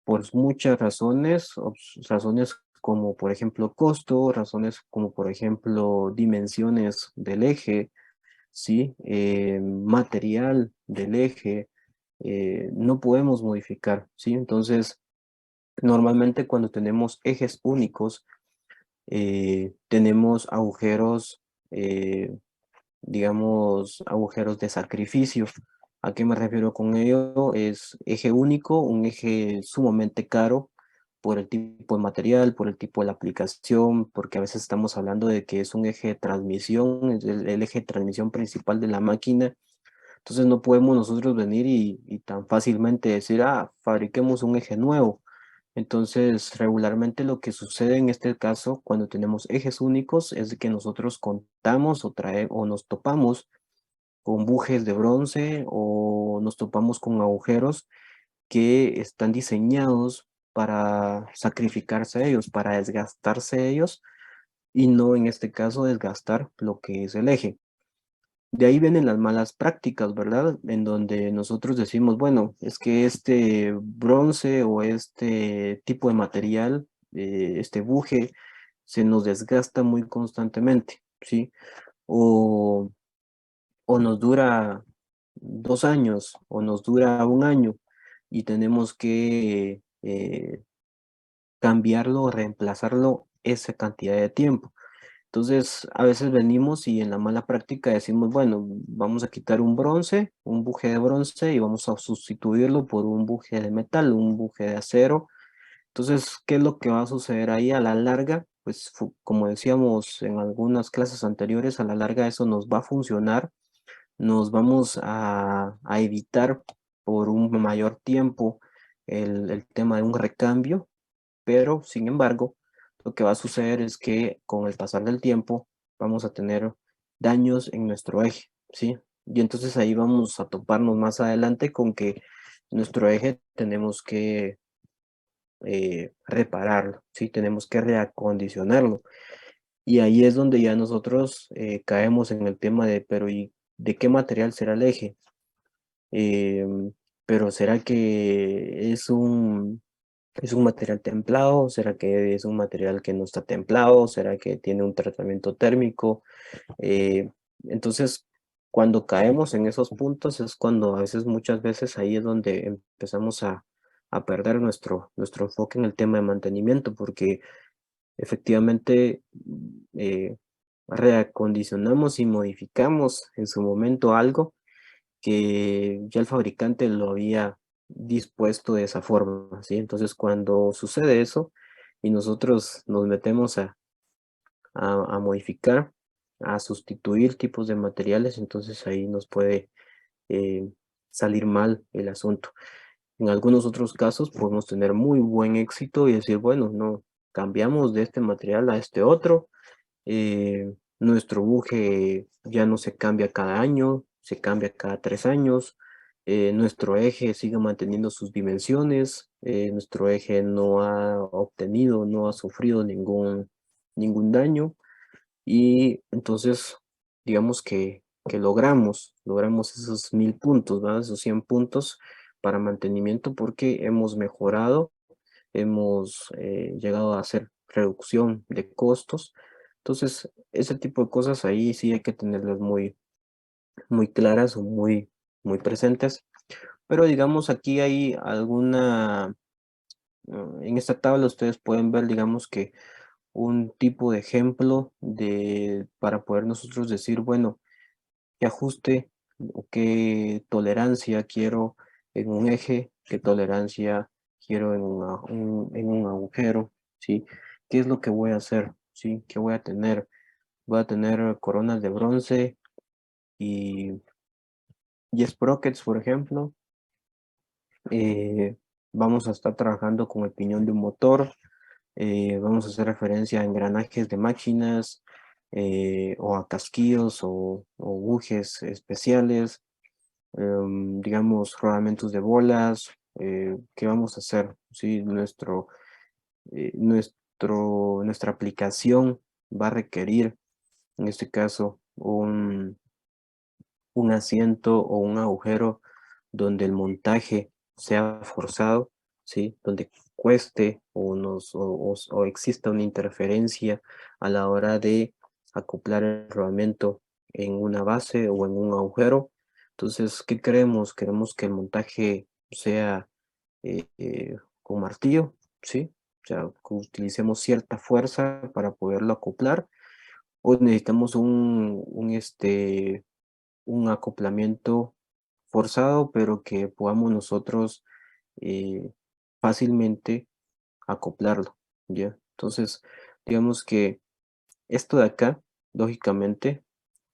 por muchas razones, razones como por ejemplo costo, razones como por ejemplo dimensiones del eje, ¿sí? Material del eje, no podemos modificar, ¿sí? Entonces, normalmente cuando tenemos ejes únicos, tenemos agujeros, digamos, agujeros de sacrificio. ¿A qué me refiero con ello? Es eje único, un eje sumamente caro por el tipo de material, por el tipo de la aplicación, porque a veces estamos hablando de que es un eje de transmisión, es el eje de transmisión principal de la máquina. Entonces no podemos nosotros venir y tan fácilmente decir, ah, fabriquemos un eje nuevo. Entonces, regularmente lo que sucede en este caso, cuando tenemos ejes únicos, es de que nosotros contamos o nos topamos con bujes de bronce o nos topamos con agujeros que están diseñados para sacrificarse a ellos, para desgastarse ellos y no en este caso desgastar lo que es el eje. De ahí vienen las malas prácticas, ¿verdad? En donde nosotros decimos, bueno, es que este bronce o este tipo de material, este buje, se nos desgasta muy constantemente, ¿sí? O, o nos dura 2 años o nos dura un año y tenemos que cambiarlo o reemplazarlo esa cantidad de tiempo. Entonces, a veces venimos y en la mala práctica decimos, bueno, vamos a quitar un bronce, un buje de bronce y vamos a sustituirlo por un buje de metal, un buje de acero. Entonces, ¿qué es lo que va a suceder ahí a la larga? Pues como decíamos en algunas clases anteriores, a la larga eso nos va a funcionar, nos vamos a evitar por un mayor tiempo el tema de un recambio, pero sin embargo, lo que va a suceder es que con el pasar del tiempo vamos a tener daños en nuestro eje, ¿sí? Y entonces ahí vamos a toparnos más adelante con que nuestro eje tenemos que repararlo, ¿sí? Tenemos que reacondicionarlo. Y ahí es donde ya nosotros caemos en el tema de, pero ¿y de qué material será el eje? Pero ¿será que es un material templado? ¿Será que es un material que no está templado? ¿Será que tiene un tratamiento térmico? Eh, entonces, cuando caemos en esos puntos es cuando a veces, muchas veces ahí es donde empezamos a perder nuestro enfoque en el tema de mantenimiento, porque efectivamente reacondicionamos y modificamos en su momento algo que ya el fabricante lo había dispuesto de esa forma, ¿sí? Entonces, cuando sucede eso y nosotros nos metemos a modificar, a sustituir tipos de materiales, entonces ahí nos puede eh, salir mal el asunto. En algunos otros casos podemos tener muy buen éxito y decir, bueno, no, cambiamos de este material a este otro, nuestro buje ya no se cambia cada año, se cambia cada 3 años. Nuestro eje sigue manteniendo sus dimensiones. Nuestro eje no ha obtenido, no ha sufrido ningún daño. Y entonces digamos que logramos esos 1000 puntos, ¿verdad? Esos 100 puntos para mantenimiento porque hemos mejorado, hemos llegado a hacer reducción de costos. Entonces, ese tipo de cosas ahí sí hay que tenerlas muy claras o muy presentes. Pero digamos, aquí hay alguna, en esta tabla ustedes pueden ver, digamos que un tipo de ejemplo para poder nosotros decir, bueno, qué ajuste o qué tolerancia quiero en un eje, qué tolerancia quiero en un agujero, ¿sí? ¿Qué es lo que voy a hacer? ¿Sí? ¿Qué voy a tener? Voy a tener coronas de bronce y sprockets, por ejemplo. Vamos a estar trabajando con el piñón de un motor. Vamos a hacer referencia a engranajes de máquinas o a casquillos o bujes especiales, digamos, rodamientos de bolas. ¿Qué vamos a hacer? ¿Sí? Nuestra aplicación va a requerir, en este caso, un asiento o un agujero donde el montaje sea forzado, ¿sí? Donde cueste o exista una interferencia a la hora de acoplar el rodamiento en una base o en un agujero. Entonces, ¿qué queremos? Queremos que el montaje sea con martillo, ¿sí? O sea, que utilicemos cierta fuerza para poderlo acoplar, o necesitamos un acoplamiento forzado, pero que podamos nosotros fácilmente acoplarlo, ¿ya? Entonces, digamos que esto de acá, lógicamente,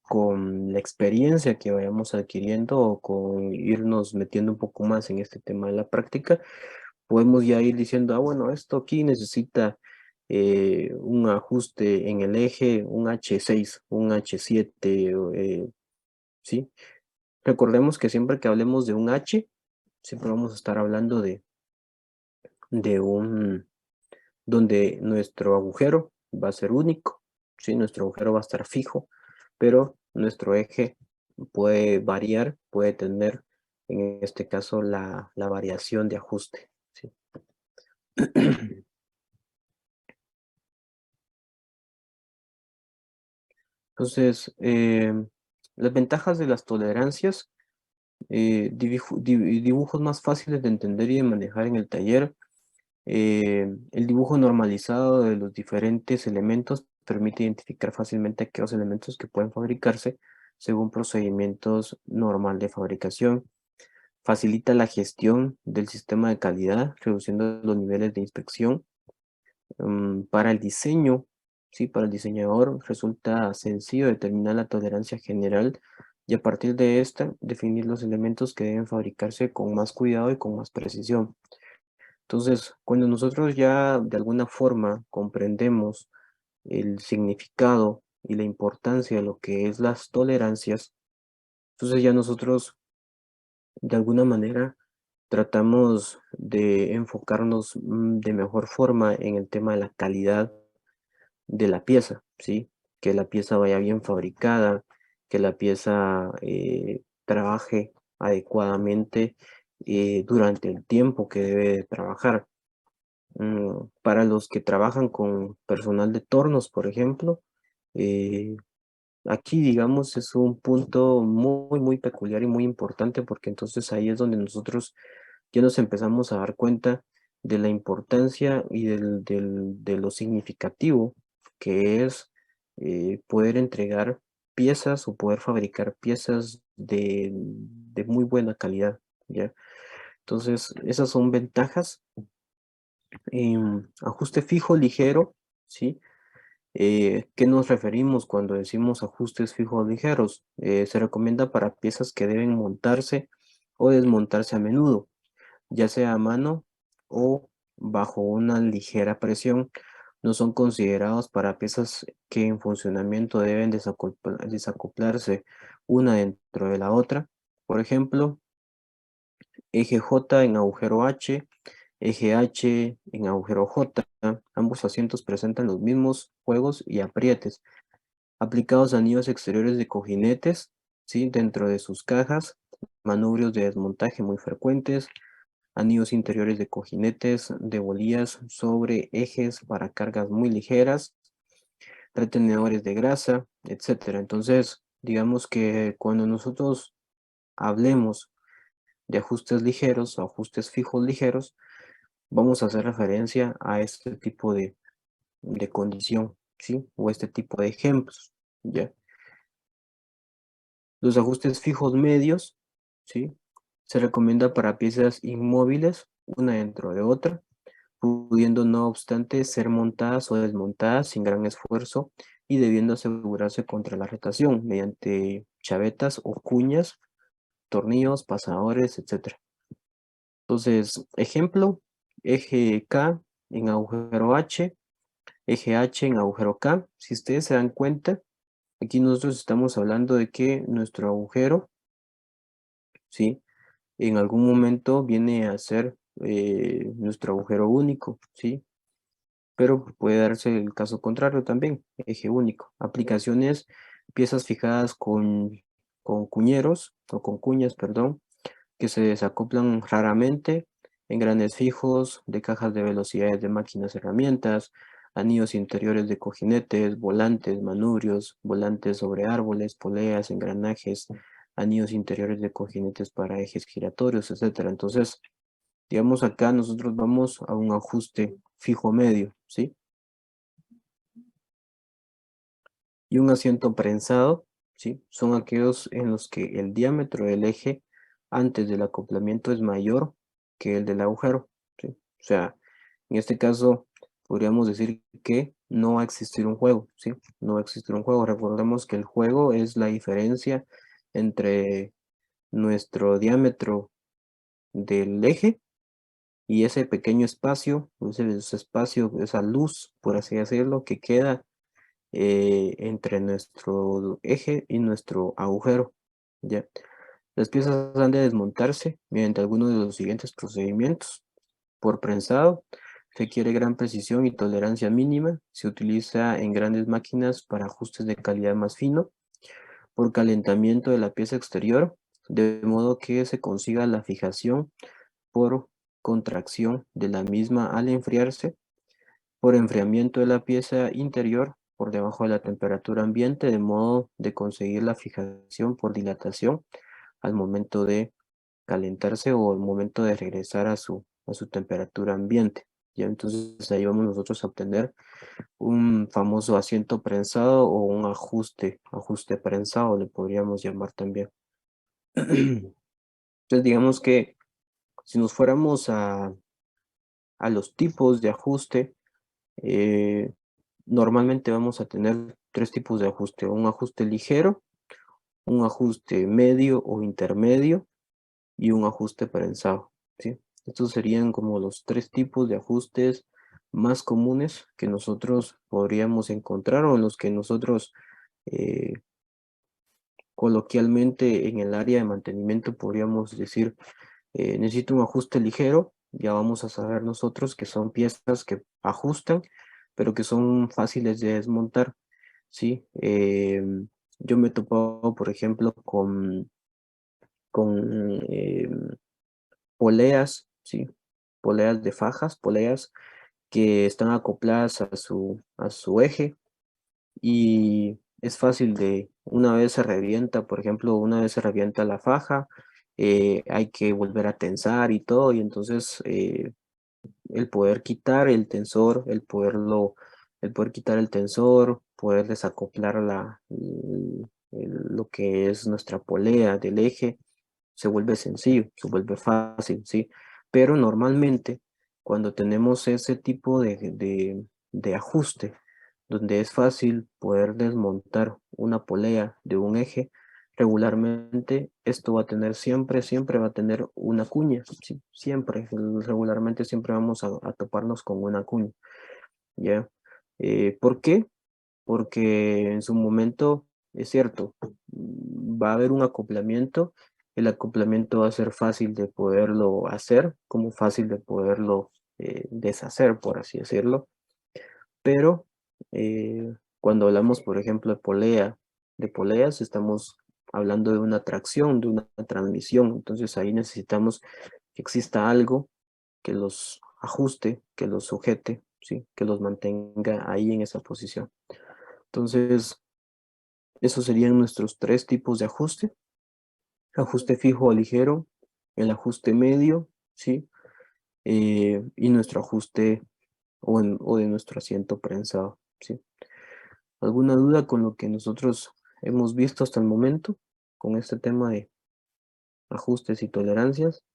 con la experiencia que vayamos adquiriendo o con irnos metiendo un poco más en este tema de la práctica, podemos ya ir diciendo, bueno, esto aquí necesita un ajuste en el eje, un H6, un H7, ¿sí? Recordemos que siempre que hablemos de un H, siempre vamos a estar hablando de donde nuestro agujero va a ser único, ¿sí? Nuestro agujero va a estar fijo, pero nuestro eje puede variar, puede tener, en este caso, la variación de ajuste, ¿sí? Entonces, las ventajas de las tolerancias, dibujos más fáciles de entender y de manejar en el taller. El dibujo normalizado de los diferentes elementos permite identificar fácilmente aquellos elementos que pueden fabricarse según procedimientos normal de fabricación. Facilita la gestión del sistema de calidad, reduciendo los niveles de inspección. Para el diseño, ¿sí? Para el diseñador resulta sencillo determinar la tolerancia general y a partir de esta definir los elementos que deben fabricarse con más cuidado y con más precisión. Entonces, cuando nosotros ya de alguna forma comprendemos el significado y la importancia de lo que es las tolerancias, entonces ya nosotros de alguna manera tratamos de enfocarnos de mejor forma en el tema de la calidad de la pieza, ¿sí? Que la pieza vaya bien fabricada, que la pieza trabaje adecuadamente durante el tiempo que debe de trabajar. Para los que trabajan con personal de tornos, por ejemplo, eh, aquí, digamos, es un punto muy peculiar y muy importante porque entonces ahí es donde nosotros ya nos empezamos a dar cuenta de la importancia y de lo significativo que es poder entregar piezas o poder fabricar piezas de muy buena calidad, ¿ya? Entonces, esas son ventajas. Ajuste fijo ligero, ¿sí? ¿Qué nos referimos cuando decimos ajustes fijos ligeros? Se recomienda para piezas que deben montarse o desmontarse a menudo, ya sea a mano o bajo una ligera presión. No son considerados para piezas que en funcionamiento deben desacoplarse una dentro de la otra. Por ejemplo, eje J en agujero H, eje H en agujero J. Ambos asientos presentan los mismos juegos y aprietes. aplicados anillos exteriores de cojinetes, ¿sí? Dentro de sus cajas, manubrios de desmontaje muy frecuentes, anillos interiores de cojinetes, de bolillas sobre ejes para cargas muy ligeras, retenedores de grasa, etcétera. Entonces, digamos que cuando nosotros hablemos de ajustes ligeros o ajustes fijos ligeros, vamos a hacer referencia a este tipo de condición, ¿sí? O este tipo de ejemplos, ¿ya? Los ajustes fijos medios, ¿sí? Se recomienda para piezas inmóviles, una dentro de otra, pudiendo no obstante ser montadas o desmontadas sin gran esfuerzo y debiendo asegurarse contra la rotación mediante chavetas o cuñas, tornillos, pasadores, etc. Entonces, ejemplo, eje K en agujero H, eje H en agujero K. Si ustedes se dan cuenta, aquí nosotros estamos hablando de que nuestro agujero, ¿sí? En algún momento viene a ser nuestro agujero único, ¿sí? Pero puede darse el caso contrario también, eje único. Aplicaciones, piezas fijadas con cuñeros, o con cuñas, perdón, que se desacoplan raramente, engranes fijos, de cajas de velocidades de máquinas herramientas, anillos interiores de cojinetes, volantes, manubrios, volantes sobre árboles, poleas, engranajes, anillos interiores de cojinetes para ejes giratorios, etc. Entonces, digamos acá nosotros vamos a un ajuste fijo medio, ¿sí? Y un asiento prensado, ¿sí? Son aquellos en los que el diámetro del eje antes del acoplamiento es mayor que el del agujero, ¿sí? O sea, en este caso podríamos decir que no va a existir un juego, ¿sí? No va a existir un juego. Recordemos que el juego es la diferencia entre nuestro diámetro del eje y ese pequeño espacio, ese espacio, esa luz, por así decirlo, que queda entre nuestro eje y nuestro agujero, ¿ya? Las piezas han de desmontarse mediante alguno de los siguientes procedimientos. Por prensado, requiere gran precisión y tolerancia mínima. Se utiliza en grandes máquinas para ajustes de calidad más fino. Por calentamiento de la pieza exterior, de modo que se consiga la fijación por contracción de la misma al enfriarse. Por enfriamiento de la pieza interior por debajo de la temperatura ambiente, de modo de conseguir la fijación por dilatación al momento de calentarse o al momento de regresar a su temperatura ambiente. Ya entonces ahí vamos nosotros a obtener un famoso asiento prensado o un ajuste prensado, le podríamos llamar también. Entonces digamos que si nos fuéramos a los tipos de ajuste, normalmente vamos a tener tres tipos de ajuste: un ajuste ligero, un ajuste medio o intermedio y un ajuste prensado, ¿sí? Estos serían como los tres tipos de ajustes más comunes que nosotros podríamos encontrar o en los que nosotros coloquialmente en el área de mantenimiento podríamos decir necesito un ajuste ligero. Ya vamos a saber nosotros que son piezas que ajustan pero que son fáciles de desmontar, ¿sí? Yo me he topado, por ejemplo, con poleas, ¿sí? Poleas de fajas, poleas que están acopladas a su eje y es fácil de, una vez se revienta, por ejemplo, una vez se revienta la faja, hay que volver a tensar y todo, y entonces el poder quitar el tensor, el poder quitar el tensor, poder desacoplar lo que es nuestra polea del eje, se vuelve sencillo, se vuelve fácil, ¿sí? Pero normalmente cuando tenemos ese tipo de ajuste, donde es fácil poder desmontar una polea de un eje, regularmente esto va a tener siempre va a tener una cuña, ¿sí? Siempre, regularmente siempre vamos a toparnos con una cuña, ¿ya? ¿Por qué? Porque en su momento, es cierto, va a haber un acoplamiento, el acoplamiento va a ser fácil de poderlo hacer, como fácil de poderlo deshacer, por así decirlo, pero Cuando hablamos, por ejemplo, de poleas, estamos hablando de una tracción, de una transmisión. Entonces ahí necesitamos que exista algo que los ajuste, que los sujete, ¿sí? Que los mantenga ahí en esa posición. Entonces, esos serían nuestros 3 tipos de ajuste. Ajuste fijo o ligero, el ajuste medio, ¿sí? Y nuestro ajuste o de nuestro asiento prensado, ¿sí? ¿Alguna duda con lo que nosotros hemos visto hasta el momento con este tema de ajustes y tolerancias?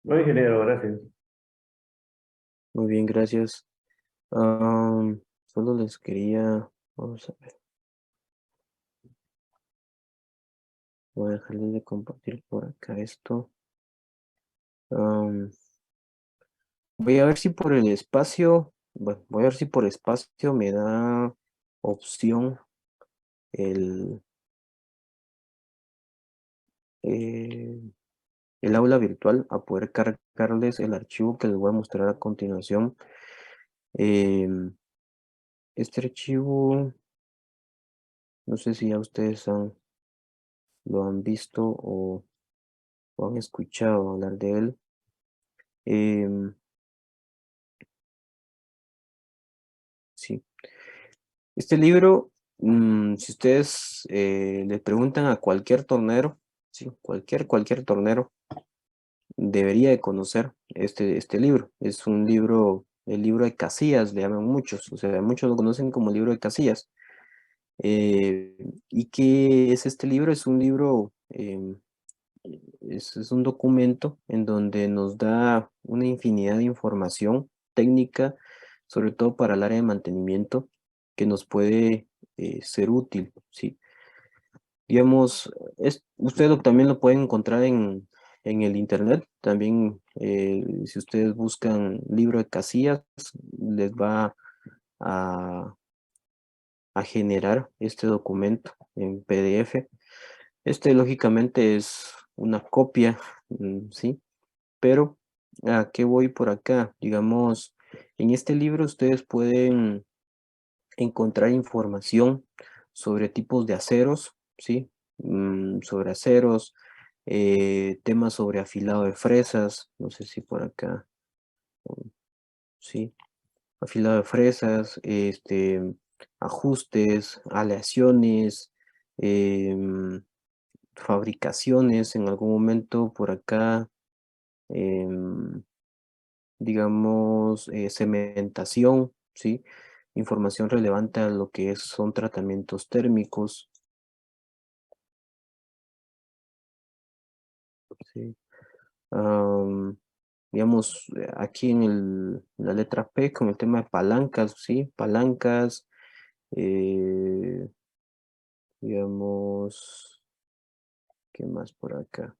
No, ingeniero, gracias. Muy bien, gracias. Solo les quería, vamos a ver, voy a dejarles de compartir por acá esto. Am, Voy a ver si por el espacio, bueno, voy a ver si por espacio me da opción el, eh, el aula virtual a poder cargarles el archivo que les voy a mostrar a continuación. Em, este archivo, no sé si ya ustedes lo han visto o han escuchado hablar de él. Em, sí, este libro, si ustedes le preguntan a cualquier tornero, sí, cualquier tornero, debería de conocer este libro. Es un libro, el libro de Casillas, le llaman muchos, o sea, muchos lo conocen como el libro de Casillas. ¿Y qué es este libro? Es un libro, es un documento en donde nos da una infinidad de información técnica, sobre todo para el área de mantenimiento, que nos puede ser útil, ¿sí? Digamos, ustedes también lo pueden encontrar en el internet. También, si ustedes buscan libro de Casillas, les va a, a generar este documento en PDF. Este, lógicamente, es una copia, ¿sí? Pero, ¿a qué voy por acá? Digamos, en este libro ustedes pueden encontrar información sobre tipos de aceros, ¿sí? Sobre aceros, temas sobre afilado de fresas, no sé si por acá, sí, afilado de fresas, ajustes, aleaciones, em, fabricaciones, en algún momento por acá, em, digamos, cementación, ¿sí? Información relevante a lo que son tratamientos térmicos, ¿sí? Digamos, aquí en la letra P con el tema de palancas, ¿sí? Palancas, eh, digamos, ¿qué más por acá?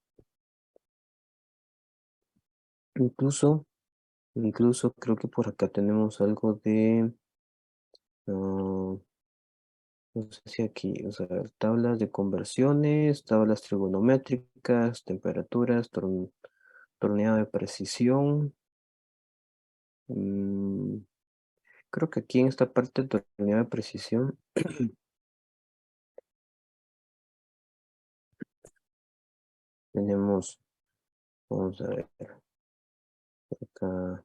Incluso, incluso creo que por acá tenemos algo de, ah, no sé si aquí, o sea, tablas de conversiones, tablas trigonométricas, temperaturas, torneado de precisión. mm, Creo que aquí en esta parte de torneado de precisión tenemos, vamos a ver acá.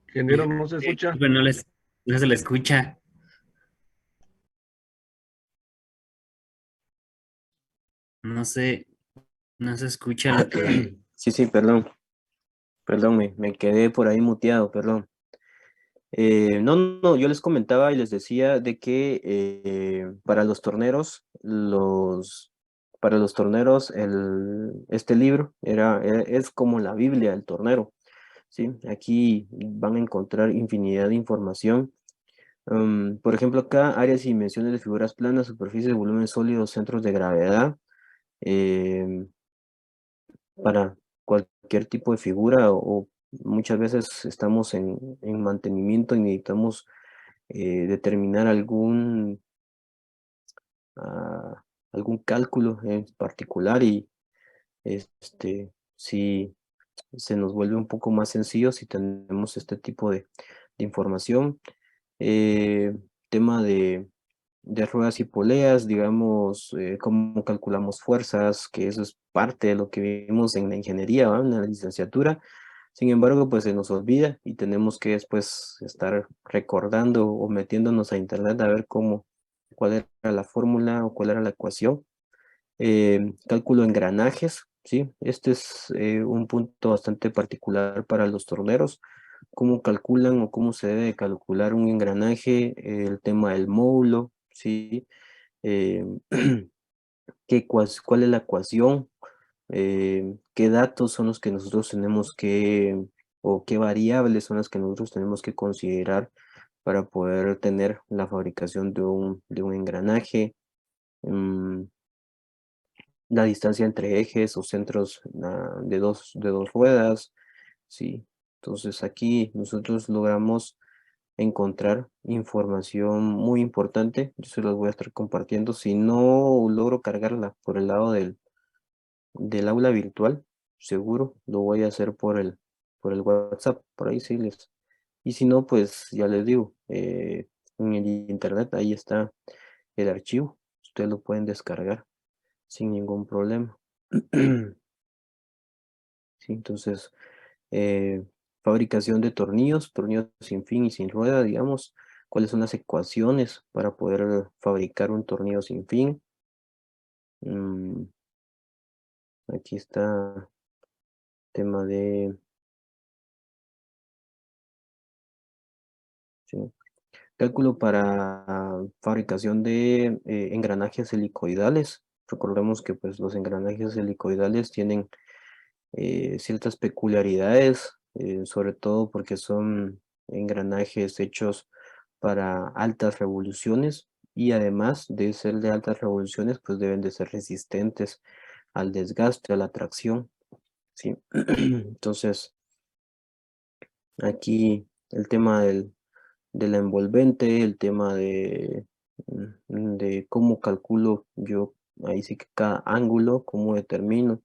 Ingeniero, no se escucha. Disculpe, no se le escucha. No sé, no se escucha lo que... Sí, perdón. Perdón, me quedé por ahí muteado, perdón. No, yo les comentaba y les decía de que para los torneros, este libro es como la Biblia del tornero, ¿sí? Aquí van a encontrar infinidad de información. Por ejemplo, acá, áreas y dimensiones de figuras planas, superficie de volumen sólido, centros de gravedad, em, para cualquier tipo de figura o muchas veces estamos en mantenimiento y necesitamos determinar algún cálculo en particular y si se nos vuelve un poco más sencillo si tenemos este tipo de información. Eh, tema de ruedas y poleas, digamos, cómo calculamos fuerzas, que eso es parte de lo que vimos en la ingeniería, ¿va? En la licenciatura. Sin embargo, pues se nos olvida y tenemos que después estar recordando o metiéndonos a internet a ver cuál era la fórmula o cuál era la ecuación. Cálculo de engranajes, ¿sí? Este es un punto bastante particular para los torneros. Cómo calculan o cómo se debe calcular un engranaje, el tema del módulo, ¿sí? Eh, ¿Cuál es la ecuación? ¿Qué datos son los que nosotros tenemos o qué variables son las que nosotros tenemos que considerar para poder tener la fabricación de un engranaje? Mm, la distancia entre ejes o centros de dos ruedas, ¿sí? Entonces aquí nosotros logramos encontrar información muy importante. Yo se las voy a estar compartiendo. Si no logro cargarla por el lado del aula virtual, seguro lo voy a hacer por el WhatsApp, por ahí sí les. Y si no, pues ya les digo, en el internet ahí está el archivo. Ustedes lo pueden descargar sin ningún problema. Sí, entonces, fabricación de tornillos sin fin y sin rueda, digamos, cuáles son las ecuaciones para poder fabricar un tornillo sin fin. Aquí está tema de sí, cálculo para fabricación de engranajes helicoidales. Recordemos que pues los engranajes helicoidales tienen ciertas peculiaridades, sobre todo porque son engranajes hechos para altas revoluciones y además de ser de altas revoluciones, pues deben de ser resistentes al desgaste, a la tracción, ¿sí? Entonces, aquí el tema del envolvente, el tema de cómo calculo yo, ahí sí que cada ángulo, cómo determino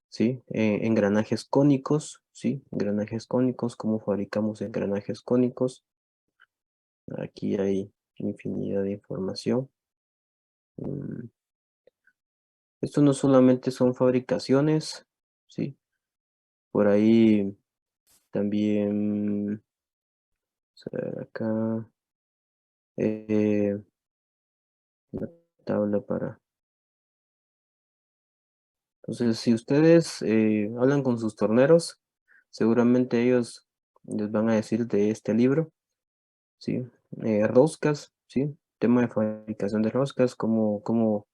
sí, engranajes cónicos, sí, engranajes cónicos, cómo fabricamos engranajes cónicos. Aquí hay infinidad de información. Mm, Esto no solamente son fabricaciones, sí, por ahí también, a ver acá, la tabla para. Entonces, si ustedes hablan con sus torneros, seguramente ellos les van a decir de este libro. ¿Sí? Roscas, ¿sí? Tema de fabricación de roscas, como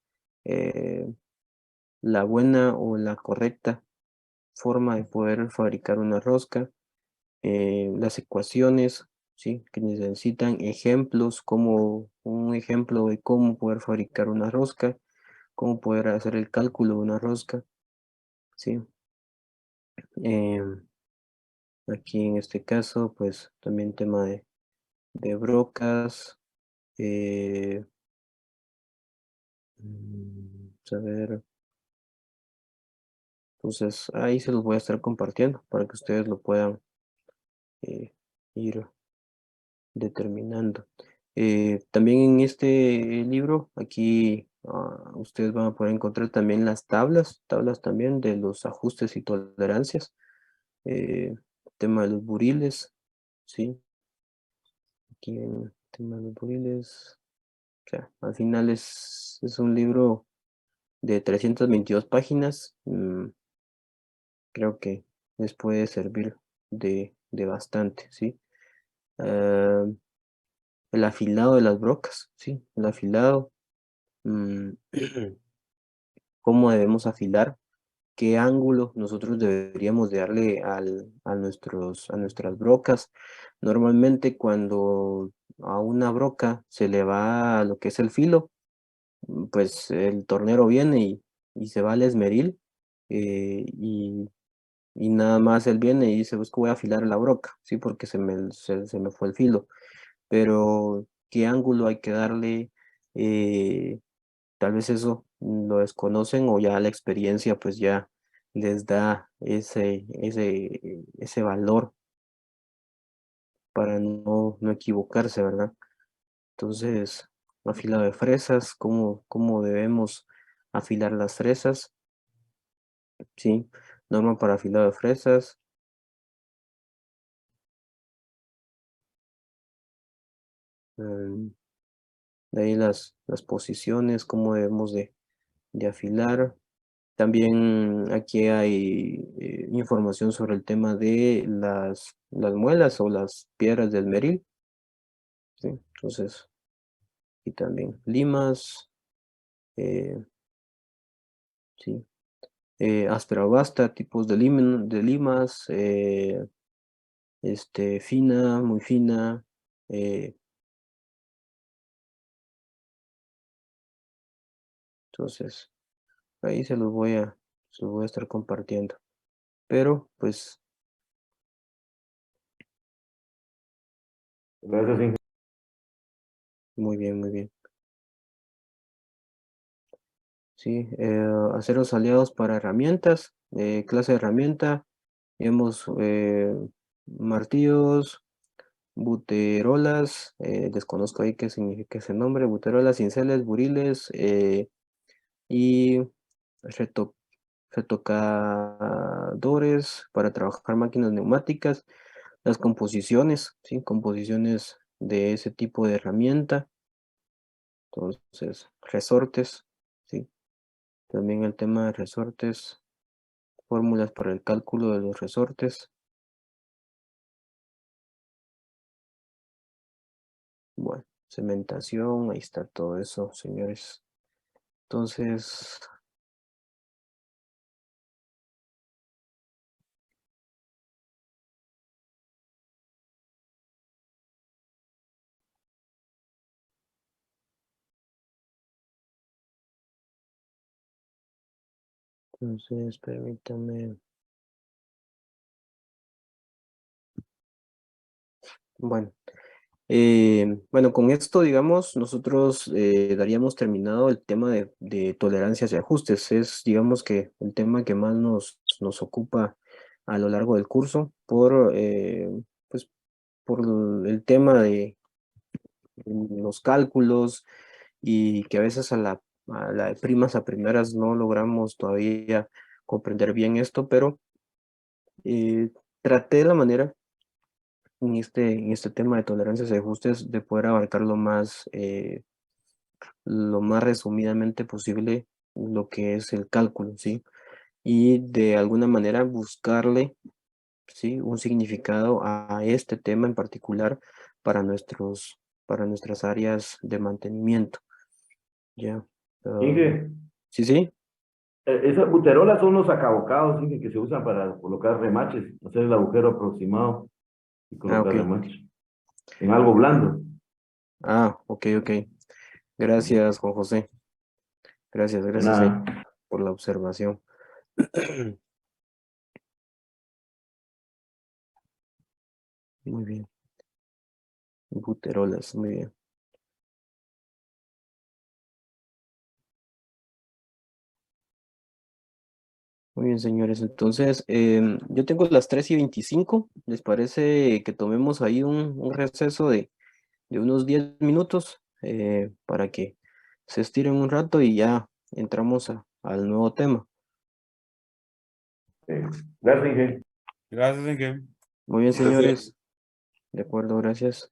la buena o la correcta forma de poder fabricar una rosca, las ecuaciones, ¿sí? Que necesitan ejemplos, como un ejemplo de cómo poder fabricar una rosca, cómo poder hacer el cálculo de una rosca, ¿sí? Aquí en este caso, pues también tema de brocas, eh, a ver, entonces ahí se los voy a estar compartiendo para que ustedes lo puedan eh, ir determinando. También en este libro, aquí ustedes van a poder encontrar también las tablas también de los ajustes y tolerancias. tema de los buriles, ¿sí? Aquí en el tema de los buriles, o sea, al final es un libro de 322 páginas. Creo que les puede servir de bastante, ¿sí? Ah, el afilado de las brocas, ¿sí? El afilado, mm, cómo debemos afilar, qué ángulo nosotros deberíamos de darle a nuestras brocas. Normalmente cuando a una broca se le va lo que es el filo, pues el tornero viene y se va al esmeril, y nada más él viene y dice, pues que voy a afilar la broca, ¿sí? Porque se me fue el filo. Pero qué ángulo hay que darle, eh, tal vez eso lo desconocen o ya la experiencia pues ya les da ese valor para no equivocarse, ¿verdad? Entonces, afilado de fresas, cómo debemos afilar las fresas, ¿sí? Norma para afilado de fresas. De ahí las posiciones, cómo debemos de afilar. También aquí hay información sobre el tema de las muelas o las piedras del meril, ¿sí? Entonces, y también limas, eh, sí, áspera o basta, tipos de limas, fina, muy fina, entonces, ahí se los voy a estar compartiendo. Pero, pues, Gracias, Inge. muy bien, muy bien. Sí, aceros aliados para herramientas, clase de herramienta, tenemos martillos, buterolas, desconozco ahí qué significa ese nombre, buterolas, cinceles, buriles, y reto- retocadores para trabajar máquinas neumáticas, las composiciones, ¿sí? Composiciones de ese tipo de herramienta, entonces resortes, ¿sí? También el tema de resortes, fórmulas para el cálculo de los resortes. Bueno, cementación, ahí está todo eso, señores. Entonces, permítame. Bueno, bueno, con esto, digamos, nosotros daríamos terminado el tema de tolerancias y ajustes. Es, digamos, que el tema que más nos ocupa a lo largo del curso pues, por el tema de los cálculos y que a veces a la de primas a primeras no logramos todavía comprender bien esto, pero traté de la manera en este tema de tolerancias y ajustes de poder abarcar lo más resumidamente posible lo que es el cálculo, ¿sí? Y de alguna manera buscarle, ¿sí? Un significado a este tema en particular para nuestras áreas de mantenimiento, ¿ya? Inge, Sí, sí. esas buterolas son los acabocados, Inge, que se usan para colocar remaches, hacer el agujero aproximado y Ah, colocar ok. remaches en algo blando. Ah, ok, ok. Gracias, Juan José. Gracias, De gracias ahí nada. por la observación. Muy bien. Buterolas, muy bien. Muy bien, señores. Entonces, yo tengo las 3:25. ¿Les parece que tomemos ahí un receso de unos 10 minutos para que se estiren un rato y ya entramos al nuevo tema? Gracias, Inge. Gracias, Enrique. Muy bien, Gracias. señores. De acuerdo, gracias.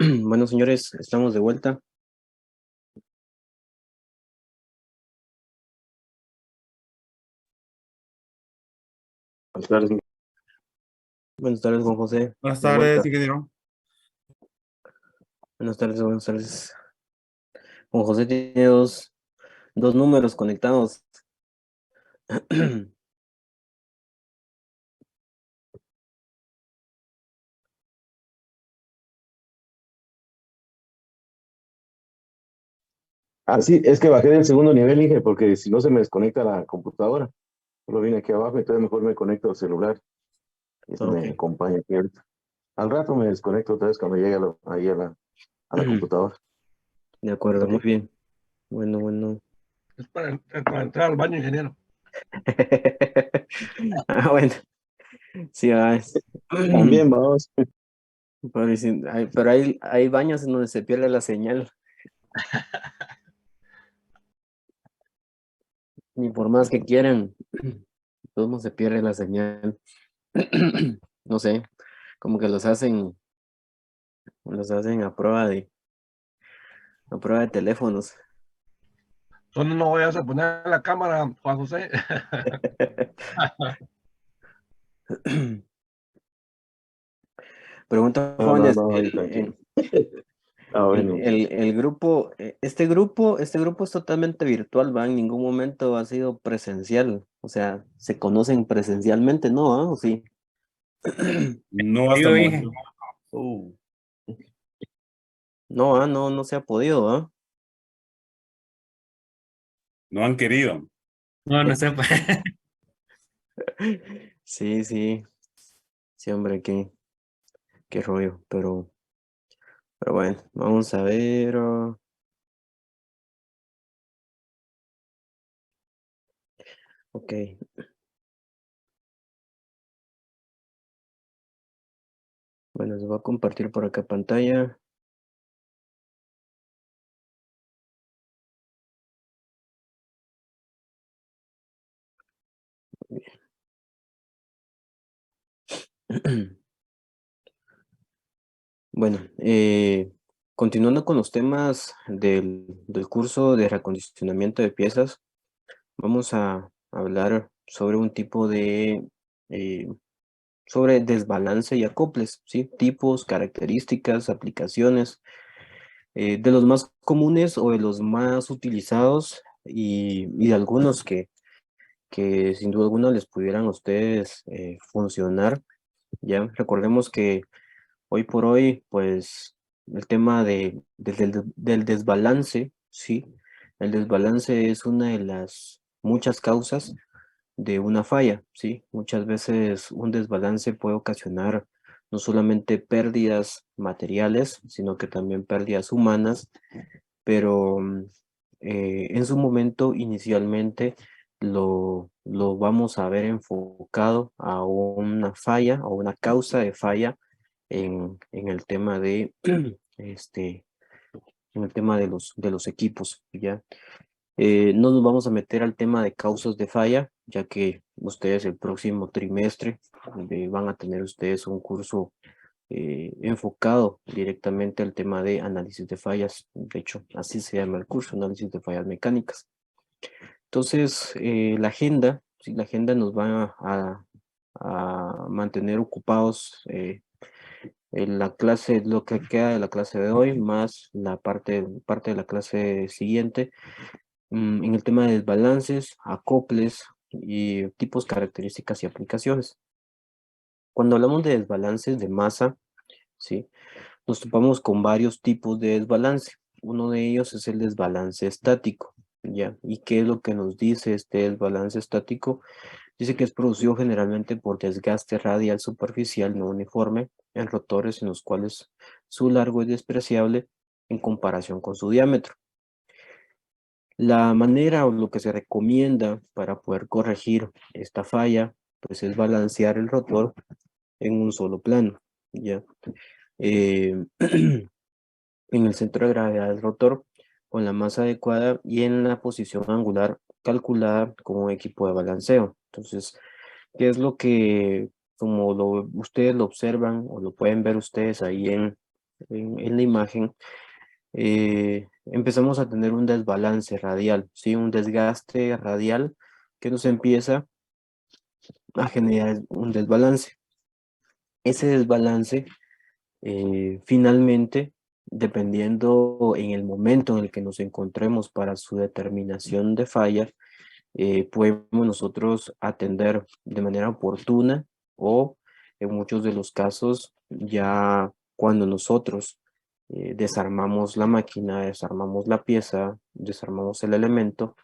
Bueno, señores, estamos de vuelta. Buenas tardes. Buenas tardes, Juan José. Buenas De tardes, vuelta. ingeniero. Buenas tardes, buenas tardes. Juan José tiene dos números conectados. Ah, sí, es que bajé del segundo nivel, Inge, porque si no se me desconecta la computadora. Solo vine aquí abajo, entonces mejor me conecto al celular. Y eso me Ok, acompaña aquí ahorita. Al rato me desconecto otra vez cuando llegue ahí a la computadora. de acuerdo, muy Ok. bien. Bueno, bueno. Es para entrar al baño, ingeniero. Ah, bueno, sí, También vamos. pero hay baños en donde se pierde la señal. Ni por más que quieran, todo se pierde la señal. No sé, como que los hacen a prueba de teléfonos. Solo no vayas a poner la cámara, Juan José. Pregunta, No, no, jóvenes, no, ahí tranquilo. Ah, el, bueno. el- el grupo, este grupo es totalmente virtual, ¿va? En ningún momento ha sido presencial. O sea, se conocen presencialmente, ¿no? ¿Ah? ¿O sí? No hasta el momento. No, no se ha podido, ¿ah? No han querido. No, no sepa. Sí, sí, sí, hombre, qué rollo, pero bueno, vamos a ver. Ok, bueno, les voy a compartir por acá pantalla. Bueno, continuando con los temas del curso de reacondicionamiento de piezas, vamos a hablar sobre un tipo sobre desbalance y acoples, ¿sí? Tipos, características, aplicaciones, de los más comunes o de los más utilizados y de algunos que sin duda alguna les pudieran a ustedes funcionar, ¿ya? Recordemos que hoy por hoy, pues, el tema del desbalance, ¿sí? El desbalance es una de las muchas causas de una falla, ¿sí? Muchas veces un desbalance puede ocasionar no solamente pérdidas materiales, sino que también pérdidas humanas, pero en su momento, inicialmente, lo vamos a ver enfocado a una falla o una causa de falla en el tema este, en el tema de los equipos, ¿ya? No nos vamos a meter al tema de causas de falla, ya que ustedes el próximo trimestre van a tener ustedes un curso enfocado directamente al tema de análisis de fallas. De hecho, así se llama el curso, análisis de fallas mecánicas. Entonces, la agenda, sí, la agenda nos va a mantener ocupados en la clase, lo que queda de la clase de hoy, más la parte de la clase siguiente, en el tema de desbalances, acoples y tipos, características y aplicaciones. Cuando hablamos de desbalances de masa, ¿sí? Nos topamos con varios tipos de desbalance. Uno de ellos es el desbalance estático, ¿ya? ¿Y qué es lo que nos dice este desbalance estático? Dice que es producido generalmente por desgaste radial superficial no uniforme en rotores en los cuales su largo es despreciable en comparación con su diámetro. La manera o lo que se recomienda para poder corregir esta falla, pues es balancear el rotor en un solo plano, ¿ya? Eh, en el centro de gravedad del rotor con la masa adecuada y en la posición angular calculada con un equipo de balanceo. Entonces, ¿qué es lo que, como ustedes lo observan o lo pueden ver ustedes ahí en la imagen, empezamos a tener un desbalance radial, ¿sí? Un desgaste radial que nos empieza a generar un desbalance. Ese desbalance, finalmente, dependiendo en el momento en el que nos encontremos para su determinación de falla, podemos nosotros atender de manera oportuna o en muchos de los casos ya cuando nosotros desarmamos la máquina, desarmamos la pieza, desarmamos el elemento,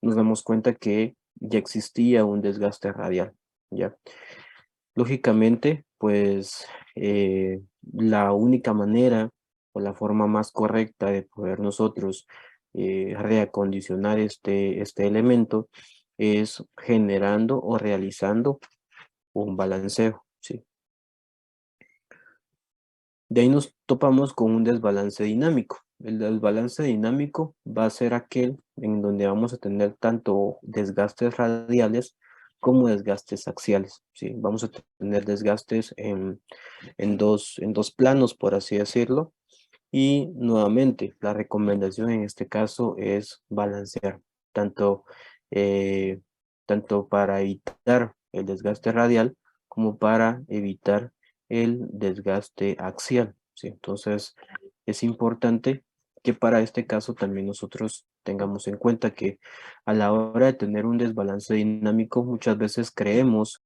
nos damos cuenta que ya existía un desgaste radial, ¿ya? Lógicamente, pues la única manera o la forma más correcta de poder nosotros reacondicionar este elemento es generando o realizando un balanceo, ¿sí? De ahí nos topamos con un desbalance dinámico. El desbalance dinámico va a ser aquel en donde vamos a tener tanto desgastes radiales como desgastes axiales, ¿sí? Vamos a tener desgastes en dos planos, por así decirlo. Y nuevamente, la recomendación en este caso es balancear, tanto, tanto para evitar el desgaste radial como para evitar el desgaste axial, ¿sí? Entonces, es importante que para este caso también nosotros tengamos en cuenta que a la hora de tener un desbalance dinámico, muchas veces creemos